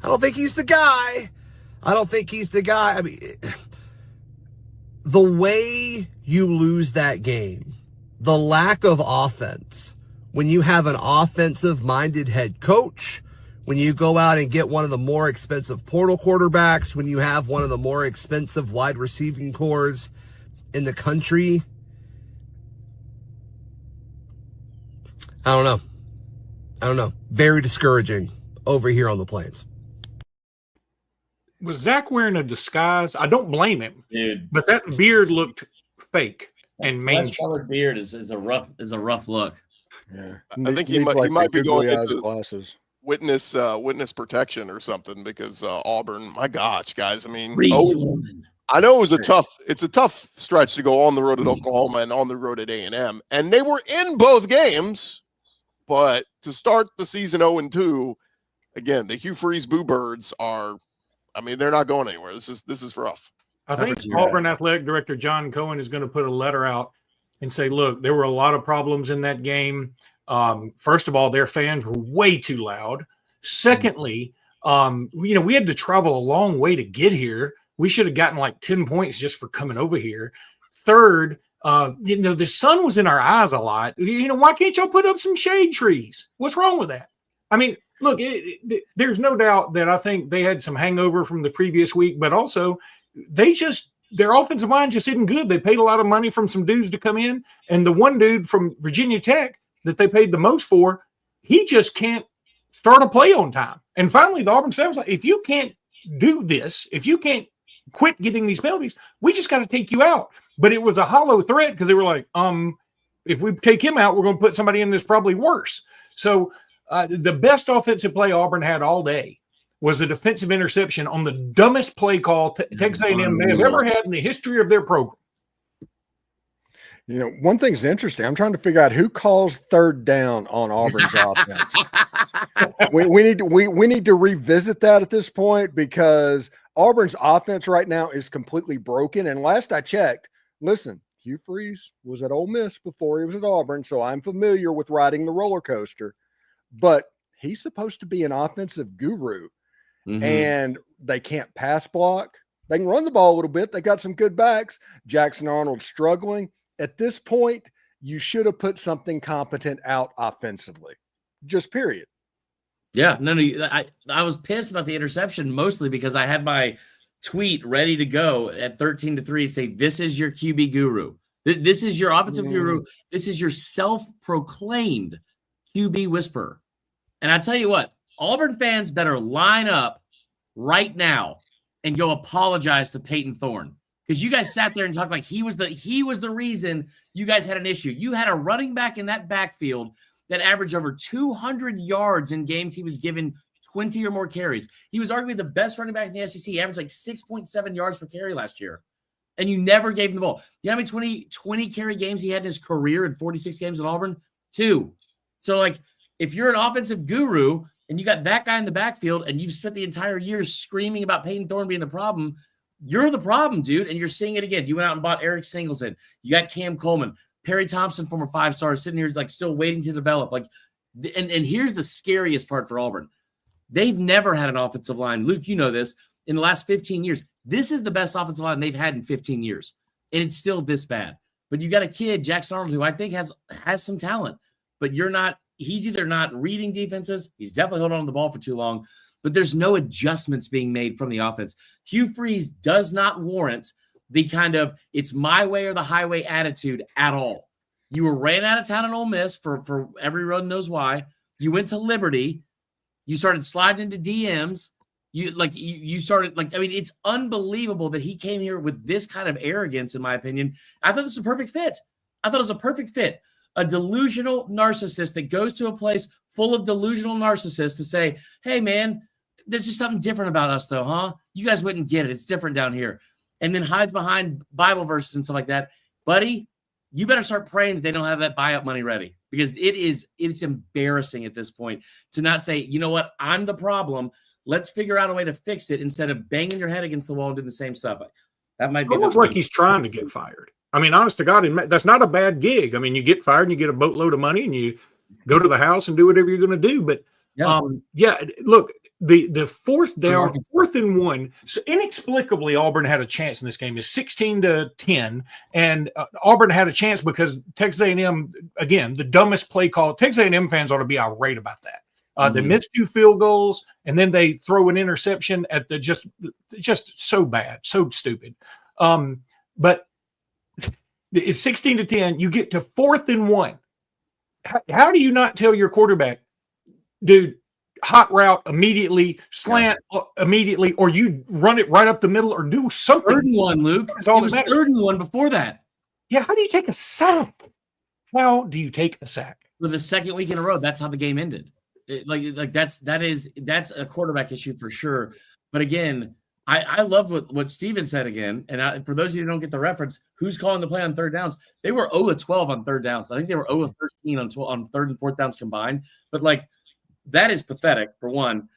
I don't think he's the guy. I don't think he's the guy. I mean, the way you lose that game, the lack of offense, when you have an offensive-minded head coach, when you go out and get one of the more expensive portal quarterbacks, when you have one of the more expensive wide receiving cores in the country, I don't know. Very discouraging over here on the Plains. Was Zach wearing a disguise? I don't blame him, dude. But that beard looked fake and mangy. Colored beard is a rough look. Yeah, I think he might be going into glasses. Witness protection or something because Auburn. My gosh, guys! I mean, I know it's a tough stretch to go on the road at Oklahoma and on the road at A&M, and they were in both games, but to start the season 0-2, again, the Hugh Freeze Boo Birds are. I mean, they're not going anywhere. This is rough. I think Auburn Athletic Director John Cohen is going to put a letter out and say, look, there were a lot of problems in that game. First of all, their fans were way too loud. Secondly, we had to travel a long way to get here. We should have gotten like 10 points just for coming over here. Third, the sun was in our eyes a lot. Why can't y'all put up some shade trees? What's wrong with that? I mean, look, there's no doubt that I think they had some hangover from the previous week, but also their offensive line just isn't good. They paid a lot of money from some dudes to come in, and the one dude from Virginia Tech that they paid the most for, he just can't start a play on time. And finally, the Auburn staff was like, if you can't do this, if you can't quit getting these penalties, we just got to take you out. But it was a hollow threat because they were like, if we take him out, we're going to put somebody in that's probably worse. So the best offensive play Auburn had all day was a defensive interception on the dumbest play call Texas A&M may have ever had in the history of their program. One thing's interesting. I'm trying to figure out who calls third down on Auburn's offense. We need to revisit that at this point because Auburn's offense right now is completely broken. And last I checked, listen, Hugh Freeze was at Ole Miss before he was at Auburn, so I'm familiar with riding the roller coaster. But he's supposed to be an offensive guru, and they can't pass block. They can run the ball a little bit. They got some good backs. Jackson Arnold struggling. At this point, you should have put something competent out offensively. Just period. Yeah, no, I was pissed about the interception mostly because I had my tweet ready to go at 13-3 say, this is your QB guru. This is your offensive guru. This is your self-proclaimed QB whisperer. And I tell you what, Auburn fans better line up right now and go apologize to Peyton Thorne because you guys sat there and talked like he was the reason you guys had an issue. You had a running back in that backfield that averaged over 200 yards in games he was given 20 or more carries. He was arguably the best running back in the SEC. He averaged like 6.7 yards per carry last year. And you never gave him the ball. You know how many 20 carry games he had in his career in 46 games at Auburn? 2. So, like, if you're an offensive guru and you got that guy in the backfield and you've spent the entire year screaming about Peyton Thorne being the problem, you're the problem, dude. And you're seeing it again. You went out and bought Eric Singleton. You got Cam Coleman. Perry Thompson, former 5-star, sitting here like still waiting to develop. Like, and here's the scariest part for Auburn. They've never had an offensive line. Luke, you know this. In the last 15 years, this is the best offensive line they've had in 15 years. And it's still this bad. But you got a kid, Jackson Arnold, who I think has some talent. But he's either not reading defenses. He's definitely holding on to the ball for too long. But there's no adjustments being made from the offense. Hugh Freeze does not warrant the kind of it's my way or the highway attitude at all. You were ran out of town in Ole Miss for everyone knows why. You went to Liberty. You started sliding into DMs. You started I mean, it's unbelievable that he came here with this kind of arrogance, in my opinion. I thought this was a perfect fit. A delusional narcissist that goes to a place full of delusional narcissists to say, hey, man, there's just something different about us, though, huh? You guys wouldn't get it. It's different down here. And then hides behind Bible verses and stuff like that. Buddy, you better start praying that they don't have that buyout money ready, because it's embarrassing at this point to not say, you know what, I'm the problem. Let's figure out a way to fix it instead of banging your head against the wall and doing the same stuff. That might be almost like he's trying to get fired. I mean, honest to God, that's not a bad gig. I mean, you get fired and you get a boatload of money and you go to the house and do whatever you're going to do. But look, the fourth down, 4th and 1. So inexplicably, Auburn had a chance in this game. It's 16-10, and Auburn had a chance because Texas A&M, again, the dumbest play call. Texas A&M fans ought to be irate about that. They missed 2 field goals, and then they throw an interception at the just so bad, so stupid. But it's 16-10. You get to 4th and 1. How do you not tell your quarterback, dude, hot route immediately, slant immediately, or you run it right up the middle, or do something? 3rd and 1, Luke. It was 3rd and 1 before that. Yeah, how do you take a sack? How do you take a sack? For the second week in a row, that's how the game ended. That's a quarterback issue for sure. But again, I love what Steven said again. And for those of you who don't get the reference, who's calling the play on 3rd downs? They were 0-12 on 3rd downs. I think they were 0-13 on 3rd and 4th downs combined. But that is pathetic, for one.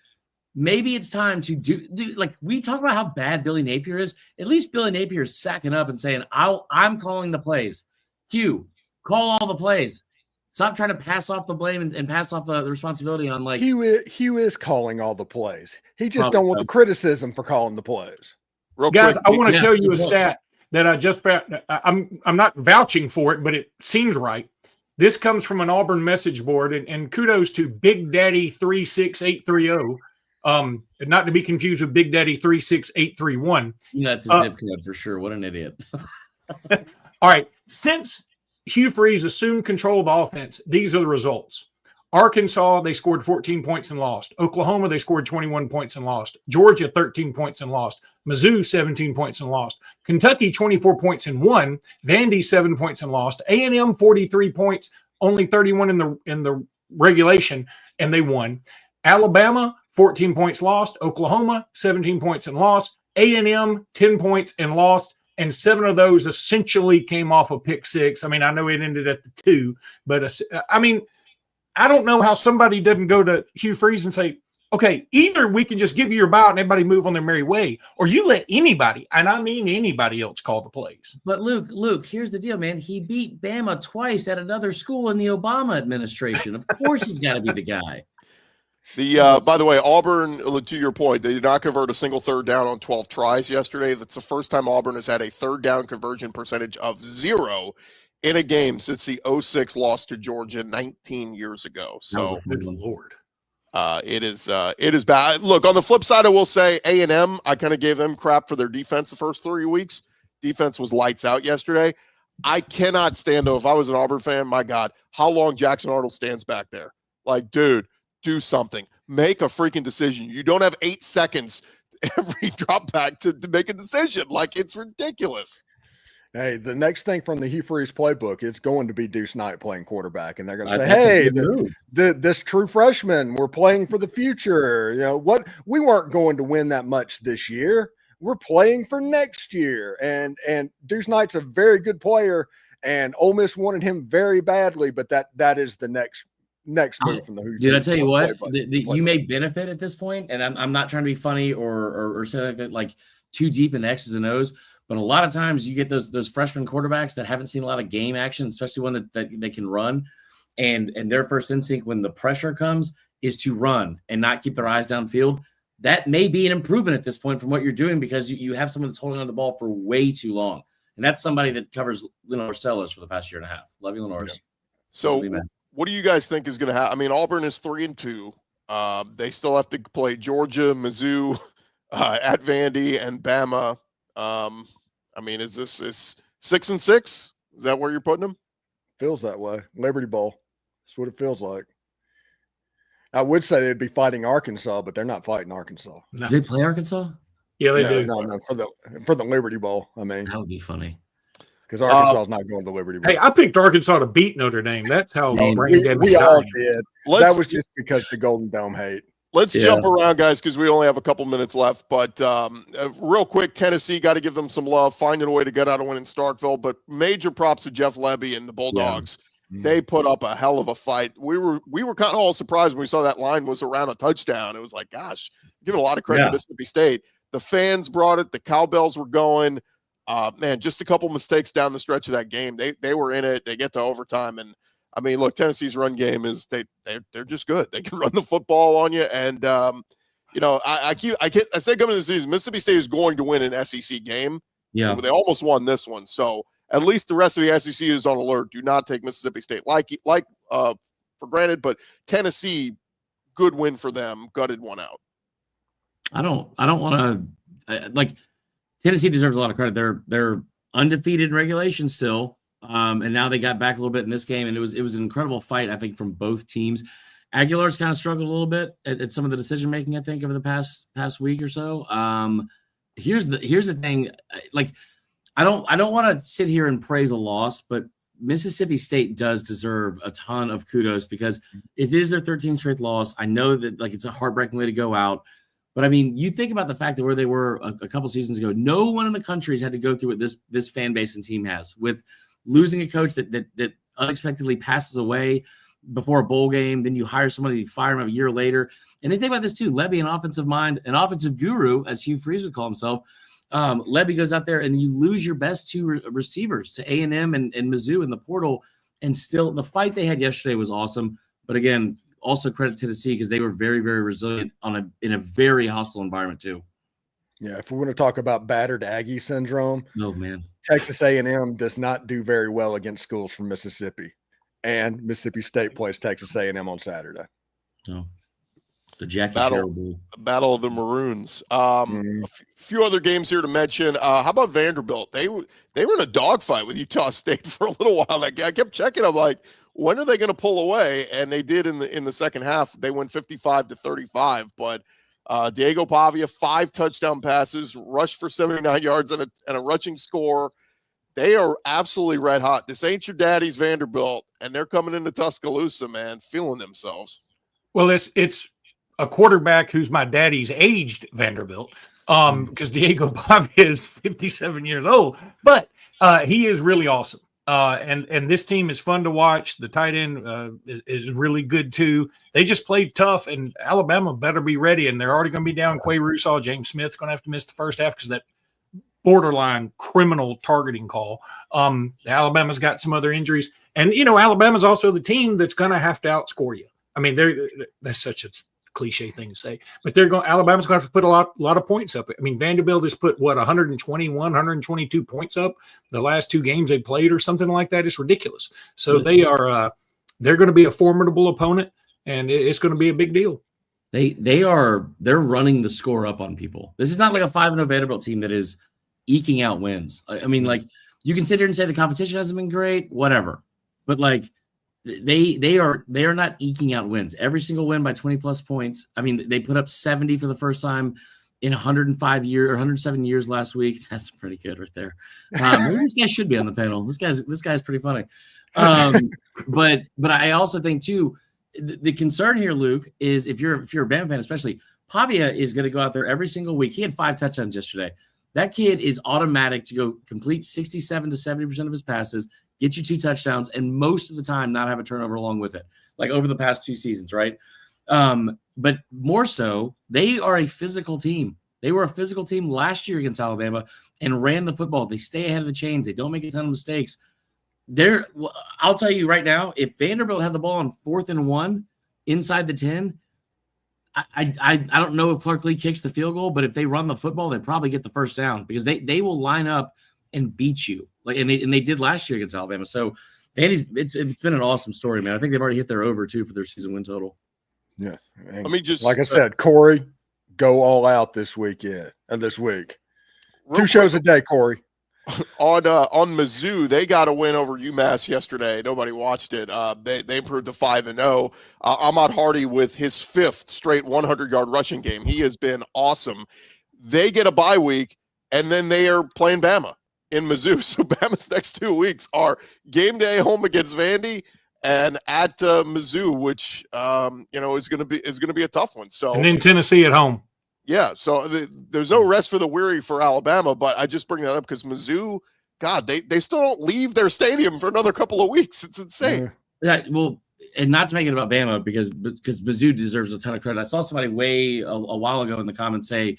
Maybe it's time to do we talk about how bad Billy Napier is. At least Billy Napier is sacking up and saying, I'm calling the plays. Hugh, call all the plays. Stop trying to pass off the blame and pass off the responsibility on Hugh is calling all the plays. He just don't want the criticism for calling the plays. Guys, I want to tell you a stat that I just found. I'm not vouching for it, but it seems right. This comes from an Auburn message board, and kudos to Big Daddy 36830. Not to be confused with Big Daddy 36831. That's a zip code for sure. What an idiot. All right. Since Hugh Freeze assumed control of the offense, these are the results. Arkansas, they scored 14 points and lost. Oklahoma, they scored 21 points and lost. Georgia, 13 points and lost. Mizzou, 17 points and lost. Kentucky, 24 points and won. Vandy, 7 points and lost. A&M, 43 points, only 31 in the regulation, and they won. Alabama, 14 points lost. Oklahoma, 17 points and lost. A&M, 10 points and lost. And 7 of those essentially came off a pick six. I mean, I know it ended at the 2, but I mean, I don't know how somebody doesn't go to Hugh Freeze and say, okay, either we can just give you your buyout and everybody move on their merry way, or you let anybody, and I mean anybody else, call the plays. But Luke, here's the deal, man. He beat Bama twice at another school in the Obama administration. Of course he's got to be the guy. By the way, Auburn, to your point, they did not convert a single 3rd down on 12 tries yesterday. That's the first time Auburn has had a 3rd down conversion percentage of 0 in a game since the 06 loss to Georgia 19 years ago. So, good Lord. It is bad. Look, on the flip side, I will say A&M, I kind of gave them crap for their defense the first 3 weeks. Defense was lights out yesterday. I cannot stand, though, if I was an Auburn fan, my God, how long Jackson Arnold stands back there. Dude, do something. Make a freaking decision. You don't have 8 seconds every drop back to make a decision. It's ridiculous. Hey, the next thing from the Hugh Freeze playbook, it's going to be Deuce Knight playing quarterback, and they're going to say, "Hey, this true freshman, we're playing for the future. What? We weren't going to win that much this year. We're playing for next year." And Deuce Knight's a very good player, and Ole Miss wanted him very badly, but that is the next move from the Hoosiers. Dude, I tell you what, you may benefit at this point, and I'm not trying to be funny or say that too deep in the X's and O's. But a lot of times you get those freshman quarterbacks that haven't seen a lot of game action, especially one that they can run. And their first instinct when the pressure comes is to run and not keep their eyes downfield. That may be an improvement at this point from what you're doing, because you have someone that's holding on the ball for way too long. And that's somebody that covers Lenore Sellers for the past year and a half. Love you, Lenore. Yeah. So what do you guys think is going to happen? I mean, Auburn is 3-2. They still have to play Georgia, Mizzou, at Vandy, and Bama. I mean, is 6-6? Is that where you're putting them? Feels that way. Liberty Bowl. That's what it feels like. I would say they'd be fighting Arkansas, but they're not fighting Arkansas. No. Do they play Arkansas? Yeah, they do. No, for the Liberty Bowl. I mean, that would be funny because Arkansas is not going to the Liberty Bowl. Hey, I picked Arkansas to beat Notre Dame. That's how we all did. That was just because the Golden Dome hate. Let's jump around, guys, because we only have a couple minutes left. But real quick, Tennessee, got to give them some love, finding a way to get out a win in Starkville. But major props to Jeff Lebby and the Bulldogs. Yeah. They put up a hell of a fight. We were kind of all surprised when we saw that line was around a touchdown. It was like, gosh, giving a lot of credit to Mississippi State. The fans brought it. The cowbells were going. Man, just a couple mistakes down the stretch of that game. They were in it. They get to overtime, and I mean, look, Tennessee's run game is they're just good. They can run the football on you, and you know, I say coming into the season, Mississippi State is going to win an SEC game. Yeah, they almost won this one, so at least the rest of the SEC is on alert. Do not take Mississippi State for granted, but Tennessee, good win for them. Gutted one out. I don't want to like Tennessee deserves a lot of credit. They're undefeated in regulation still. And now they got back a little bit in this game, and it was an incredible fight, I think, from both teams. Aguilar's kind of struggled a little bit at some of the decision making, I think, over the past week or so. Here's the thing, like I don't want to sit here and praise a loss, but Mississippi State does deserve a ton of kudos because it is their 13th straight loss. I know that like it's a heartbreaking way to go out, but I mean, you think about the fact that where they were a couple seasons ago, no one in the country has had to go through what this fan base and team has with losing a coach that unexpectedly passes away before a bowl game. Then you hire somebody, you fire him a year later. And they think about this too. Lebby, an offensive mind, an offensive guru, as Hugh Freeze would call himself. Lebby goes out there and you lose your best two receivers to A&M and Mizzou in the portal. And still the fight they had yesterday was awesome. But again, also credit Tennessee because they were very, very resilient in a very hostile environment too. Yeah, if we're going to talk about battered Aggie syndrome, oh man, Texas A&M does not do very well against schools from Mississippi, and Mississippi State plays Texas A&M on Saturday. Oh, the Jackie Battle of the Maroons. A few other games here to mention. How about Vanderbilt? They were in a dogfight with Utah State for a little while. I kept checking. I'm like, when are they going to pull away? And they did in the second half. They went 55-35, but. Diego Pavia, 5 touchdown passes, rushed for 79 yards and a rushing score. They are absolutely red hot. This ain't your daddy's Vanderbilt, and they're coming into Tuscaloosa, man, feeling themselves. Well, it's a quarterback who's my daddy's aged Vanderbilt, because Diego Pavia is 57 years old, but he is really awesome. And this team is fun to watch. The tight end is really good too. They just played tough, and Alabama better be ready. And they're already going to be down Quay Russaw. James Smith's going to have to miss the first half because that borderline criminal targeting call. Alabama's got some other injuries, and Alabama's also the team that's going to have to outscore you. I mean, that's such a cliche thing to say, but Alabama's going to have to put a lot of points up. I mean, Vanderbilt has put 121, 122 points up the last 2 games they played or something like that. It's ridiculous. So they're going to be a formidable opponent, and it's going to be a big deal. They're running the score up on people. This is not like a 5-0 Vanderbilt team that is eking out wins. I mean, like you can sit here and say the competition hasn't been great, whatever, but like they are not eking out wins. Every single win by 20 plus points. I mean, they put up 70 for the first time in 105 years or 107 years last week. That's pretty good right there. Maybe this guy should be on the panel. This guy's pretty funny. But I also think too, the concern here, Luke, is if you're a Bama fan, especially Pavia is going to go out there every single week. He had 5 touchdowns yesterday. That kid is automatic to go complete 67 to 70% of his passes, get you 2 touchdowns, and most of the time not have a turnover along with it, like over the past 2 seasons, right? But more so, they are a physical team. They were a physical team last year against Alabama and ran the football. They stay ahead of the chains. They don't make a ton of mistakes. I'll tell you right now, if Vanderbilt had the ball on 4th and 1 inside the 10, I don't know if Clark Lee kicks the field goal, but if they run the football, they probably get the first down because they will line up and beat you and they did last year against Alabama. So it's been an awesome story, man. I think they've already hit their over too for their season win total. Yeah, let me just like I said, Corey, go all out this weekend and this week. 2 shows a day, Corey. On Mizzou, they got a win over UMass yesterday. Nobody watched it. They improved to 5-0. Ahmad Hardy with his 5th straight 100-yard rushing game. He has been awesome. They get a bye week, and then they are playing Bama in Mizzou. So Bama's next 2 weeks are game day home against Vandy and at Mizzou, which is going to be a tough one. So and then Tennessee at home. Yeah, so there's no rest for the weary for Alabama, but I just bring that up because Mizzou, God, they still don't leave their stadium for another couple of weeks. It's insane. Yeah, well, and not to make it about Bama because Mizzou deserves a ton of credit. I saw somebody a while ago in the comments say,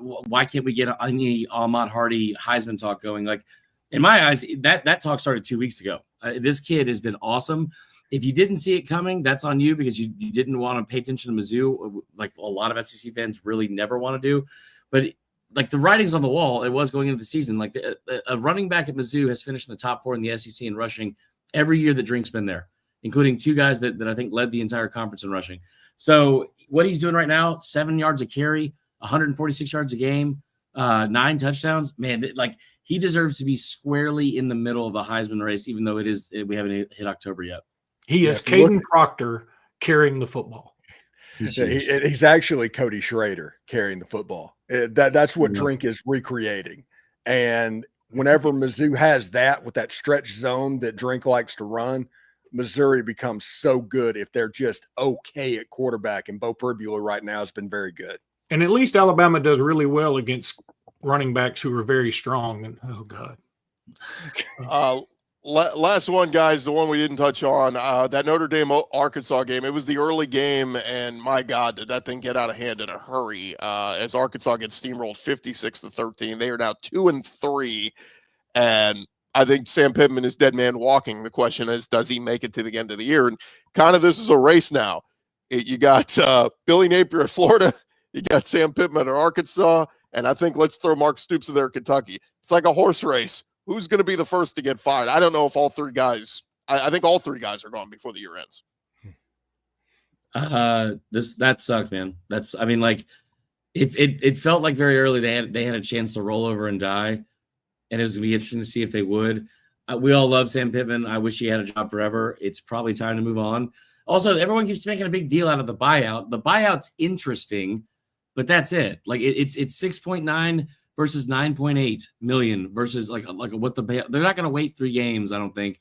why can't we get any Ahmad Hardy Heisman talk going? Like, in my eyes, that talk started 2 weeks ago. This kid has been awesome. If you didn't see it coming, that's on you because you didn't want to pay attention to Mizzou, like a lot of SEC fans really never want to do. But like the writing's on the wall, it was going into the season. Like a running back at Mizzou has finished in the top 4 in the SEC in rushing every year that Drink's been there, including 2 guys that I think led the entire conference in rushing. So what he's doing right now, 7 yards a carry, 146 yards a game, 9 touchdowns. Man, like he deserves to be squarely in the middle of the Heisman race, even though we haven't hit October yet. He is Caden Proctor carrying the football. He's actually Cody Schrader carrying the football. That's what Drink is recreating. And whenever Mizzou has that with that stretch zone that Drink likes to run, Missouri becomes so good if they're just okay at quarterback. And Bo Perbula right now has been very good. And at least Alabama does really well against running backs who are very strong. And oh God. Last one, guys, the one we didn't touch on, that Notre Dame Arkansas game. It was the early game, and my God, did that thing get out of hand in a hurry as Arkansas gets steamrolled 56-13. They are now 2-3, and I think Sam Pittman is dead man walking. The question is, does he make it to the end of the year? And kind of this is a race now. You got Billy Napier at Florida, you got Sam Pittman at Arkansas, and I think let's throw Mark Stoops in there at Kentucky. It's like a horse race. Who's going to be the first to get fired? I don't know if all 3 guys – I think all 3 guys are gone before the year ends. That sucks, man. It felt like very early they had a chance to roll over and die, and it was going to be interesting to see if they would. We all love Sam Pittman. I wish he had a job forever. It's probably time to move on. Also, everyone keeps making a big deal out of the buyout. The buyout's interesting, but that's it. Like it's 6.9 – versus 9.8 million versus like what they're not going to wait 3 games, I don't think,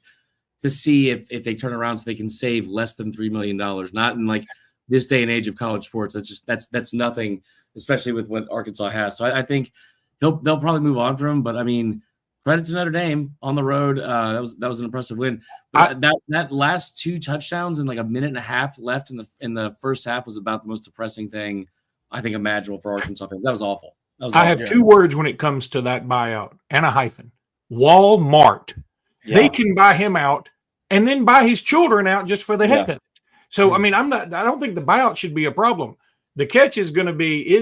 to see if they turn around so they can save less than $3 million. Not in like this day and age of college sports. That's nothing, especially with what Arkansas has. So I think they'll probably move on from him. But I mean, credit to Notre Dame on the road. That was an impressive win. But that last 2 touchdowns and like a minute and a half left in the first half was about the most depressing thing I think imaginable for Arkansas fans. That was awful. I have 2 words when it comes to that buyout and a hyphen. Walmart. Yeah. They can buy him out and then buy his children out just for the heck of it. So, I mean, I don't think the buyout should be a problem. The catch is going to be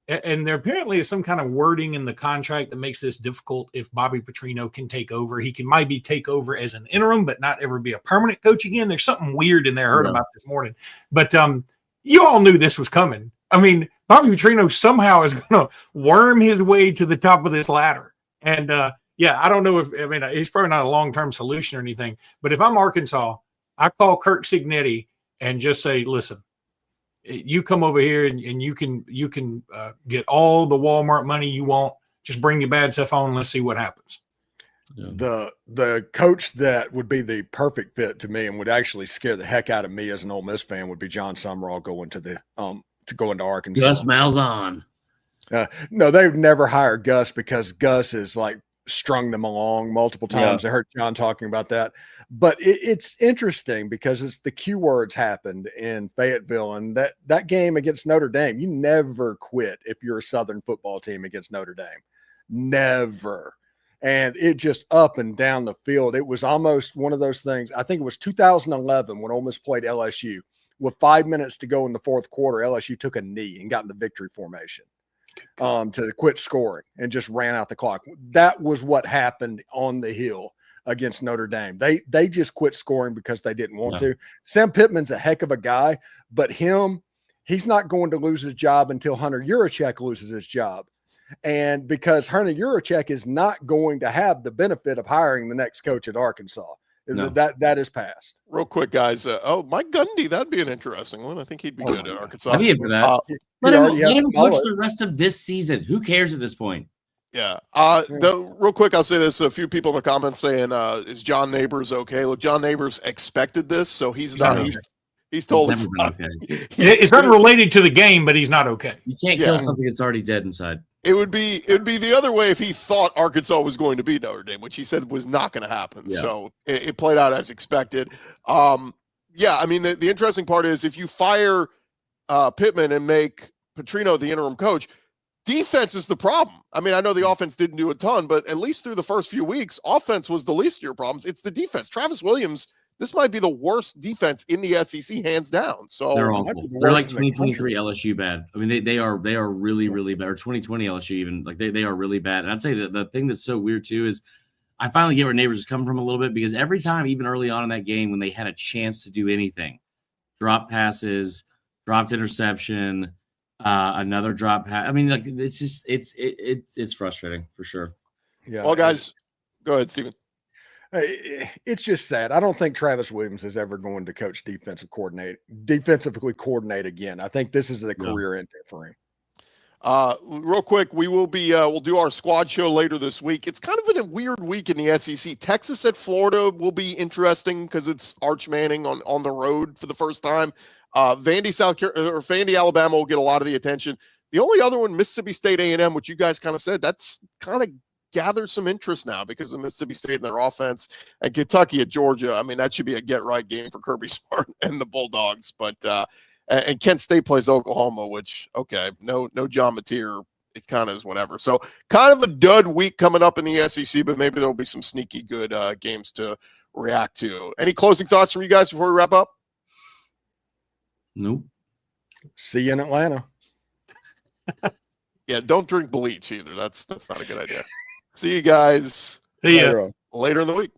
and there apparently is some kind of wording in the contract that makes this difficult. If Bobby Petrino can take over, he can maybe take over as an interim, but not ever be a permanent coach again. There's something weird in there I heard about this morning. But you all knew this was coming. I mean, Bobby Petrino somehow is going to worm his way to the top of this ladder. And, I don't know he's probably not a long-term solution or anything. But if I'm Arkansas, I call Kirk Cignetti and just say, listen, you come over here and you can get all the Walmart money you want. Just bring your bad stuff on and let's see what happens. Yeah. The coach that would be the perfect fit to me and would actually scare the heck out of me as an Ole Miss fan would be John Sumrall going to into Arkansas. Gus Malzahn. No, they've never hired Gus because Gus has like strung them along multiple times. I heard John talking about that. But it's interesting because the Q words happened in Fayetteville, and that game against Notre Dame, you never quit if you're a Southern football team against Notre Dame. Never. And it just up and down the field. It was almost one of those things. I think it was 2011 when Ole Miss played LSU. With 5 minutes to go in the fourth quarter, LSU took a knee and got in the victory formation to quit scoring and just ran out the clock. That was what happened on the Hill against Notre Dame. They just quit scoring because they didn't want to. Sam Pittman's a heck of a guy, but he's not going to lose his job until Hunter Yurachek loses his job. And because Hernan Yurachek is not going to have the benefit of hiring the next coach at Arkansas. No. That is passed. Real quick, guys. Mike Gundy, that'd be an interesting one. I think he'd be good at Arkansas. I'd be in for that. Let him coach the rest of this season. Who cares at this point? Yeah. Real quick, I'll say this. A few people in the comments saying, is John Neighbors okay? Look, John Neighbors expected this, so he's not. He's totally fine. Okay. It's unrelated to the game, but he's not okay. You can't kill something that's already dead inside. It would be the other way if he thought Arkansas was going to beat Notre Dame, which he said was not going to happen. Yeah. So it played out as expected. I mean, the interesting part is if you fire Pittman and make Petrino the interim coach, defense is the problem. I mean, I know the offense didn't do a ton, but at least through the first few weeks, offense was the least of your problems. It's the defense. Travis Williams, this might be the worst defense in the SEC, hands down. So they're awful. They're like 2023 LSU bad. I mean, they are really, really bad. Or 2020 LSU even. Like they are really bad. And I'd say that the thing that's so weird too is I finally get where Neighbors is coming from a little bit, because every time, even early on in that game, when they had a chance to do anything, drop passes, dropped interception, another drop pass. I mean, like it's just it's frustrating for sure. Yeah. Well, guys, go ahead, Steven. It's just sad. I don't think Travis Williams is ever going to coach defensively coordinate again. I think this is a career ender for him. Real quick, we will be we'll do our squad show later this week. It's kind of a weird week in the SEC. Texas at Florida will be interesting because it's Arch Manning on the road for the first time. Vandy, Alabama will get a lot of the attention. The only other one, Mississippi State A&M, which you guys kind of said, that's kind of gathered some interest now because of Mississippi State and their offense, and Kentucky at Georgia. I mean, that should be a get-right game for Kirby Smart and the Bulldogs. But and Kent State plays Oklahoma, which, okay, no John Mateer. It kind of is whatever. So kind of a dud week coming up in the SEC, but maybe there'll be some sneaky good games to react to. Any closing thoughts from you guys before we wrap up? Nope. See you in Atlanta. Yeah, don't drink bleach either. That's not a good idea. See you guys See ya. later in the week.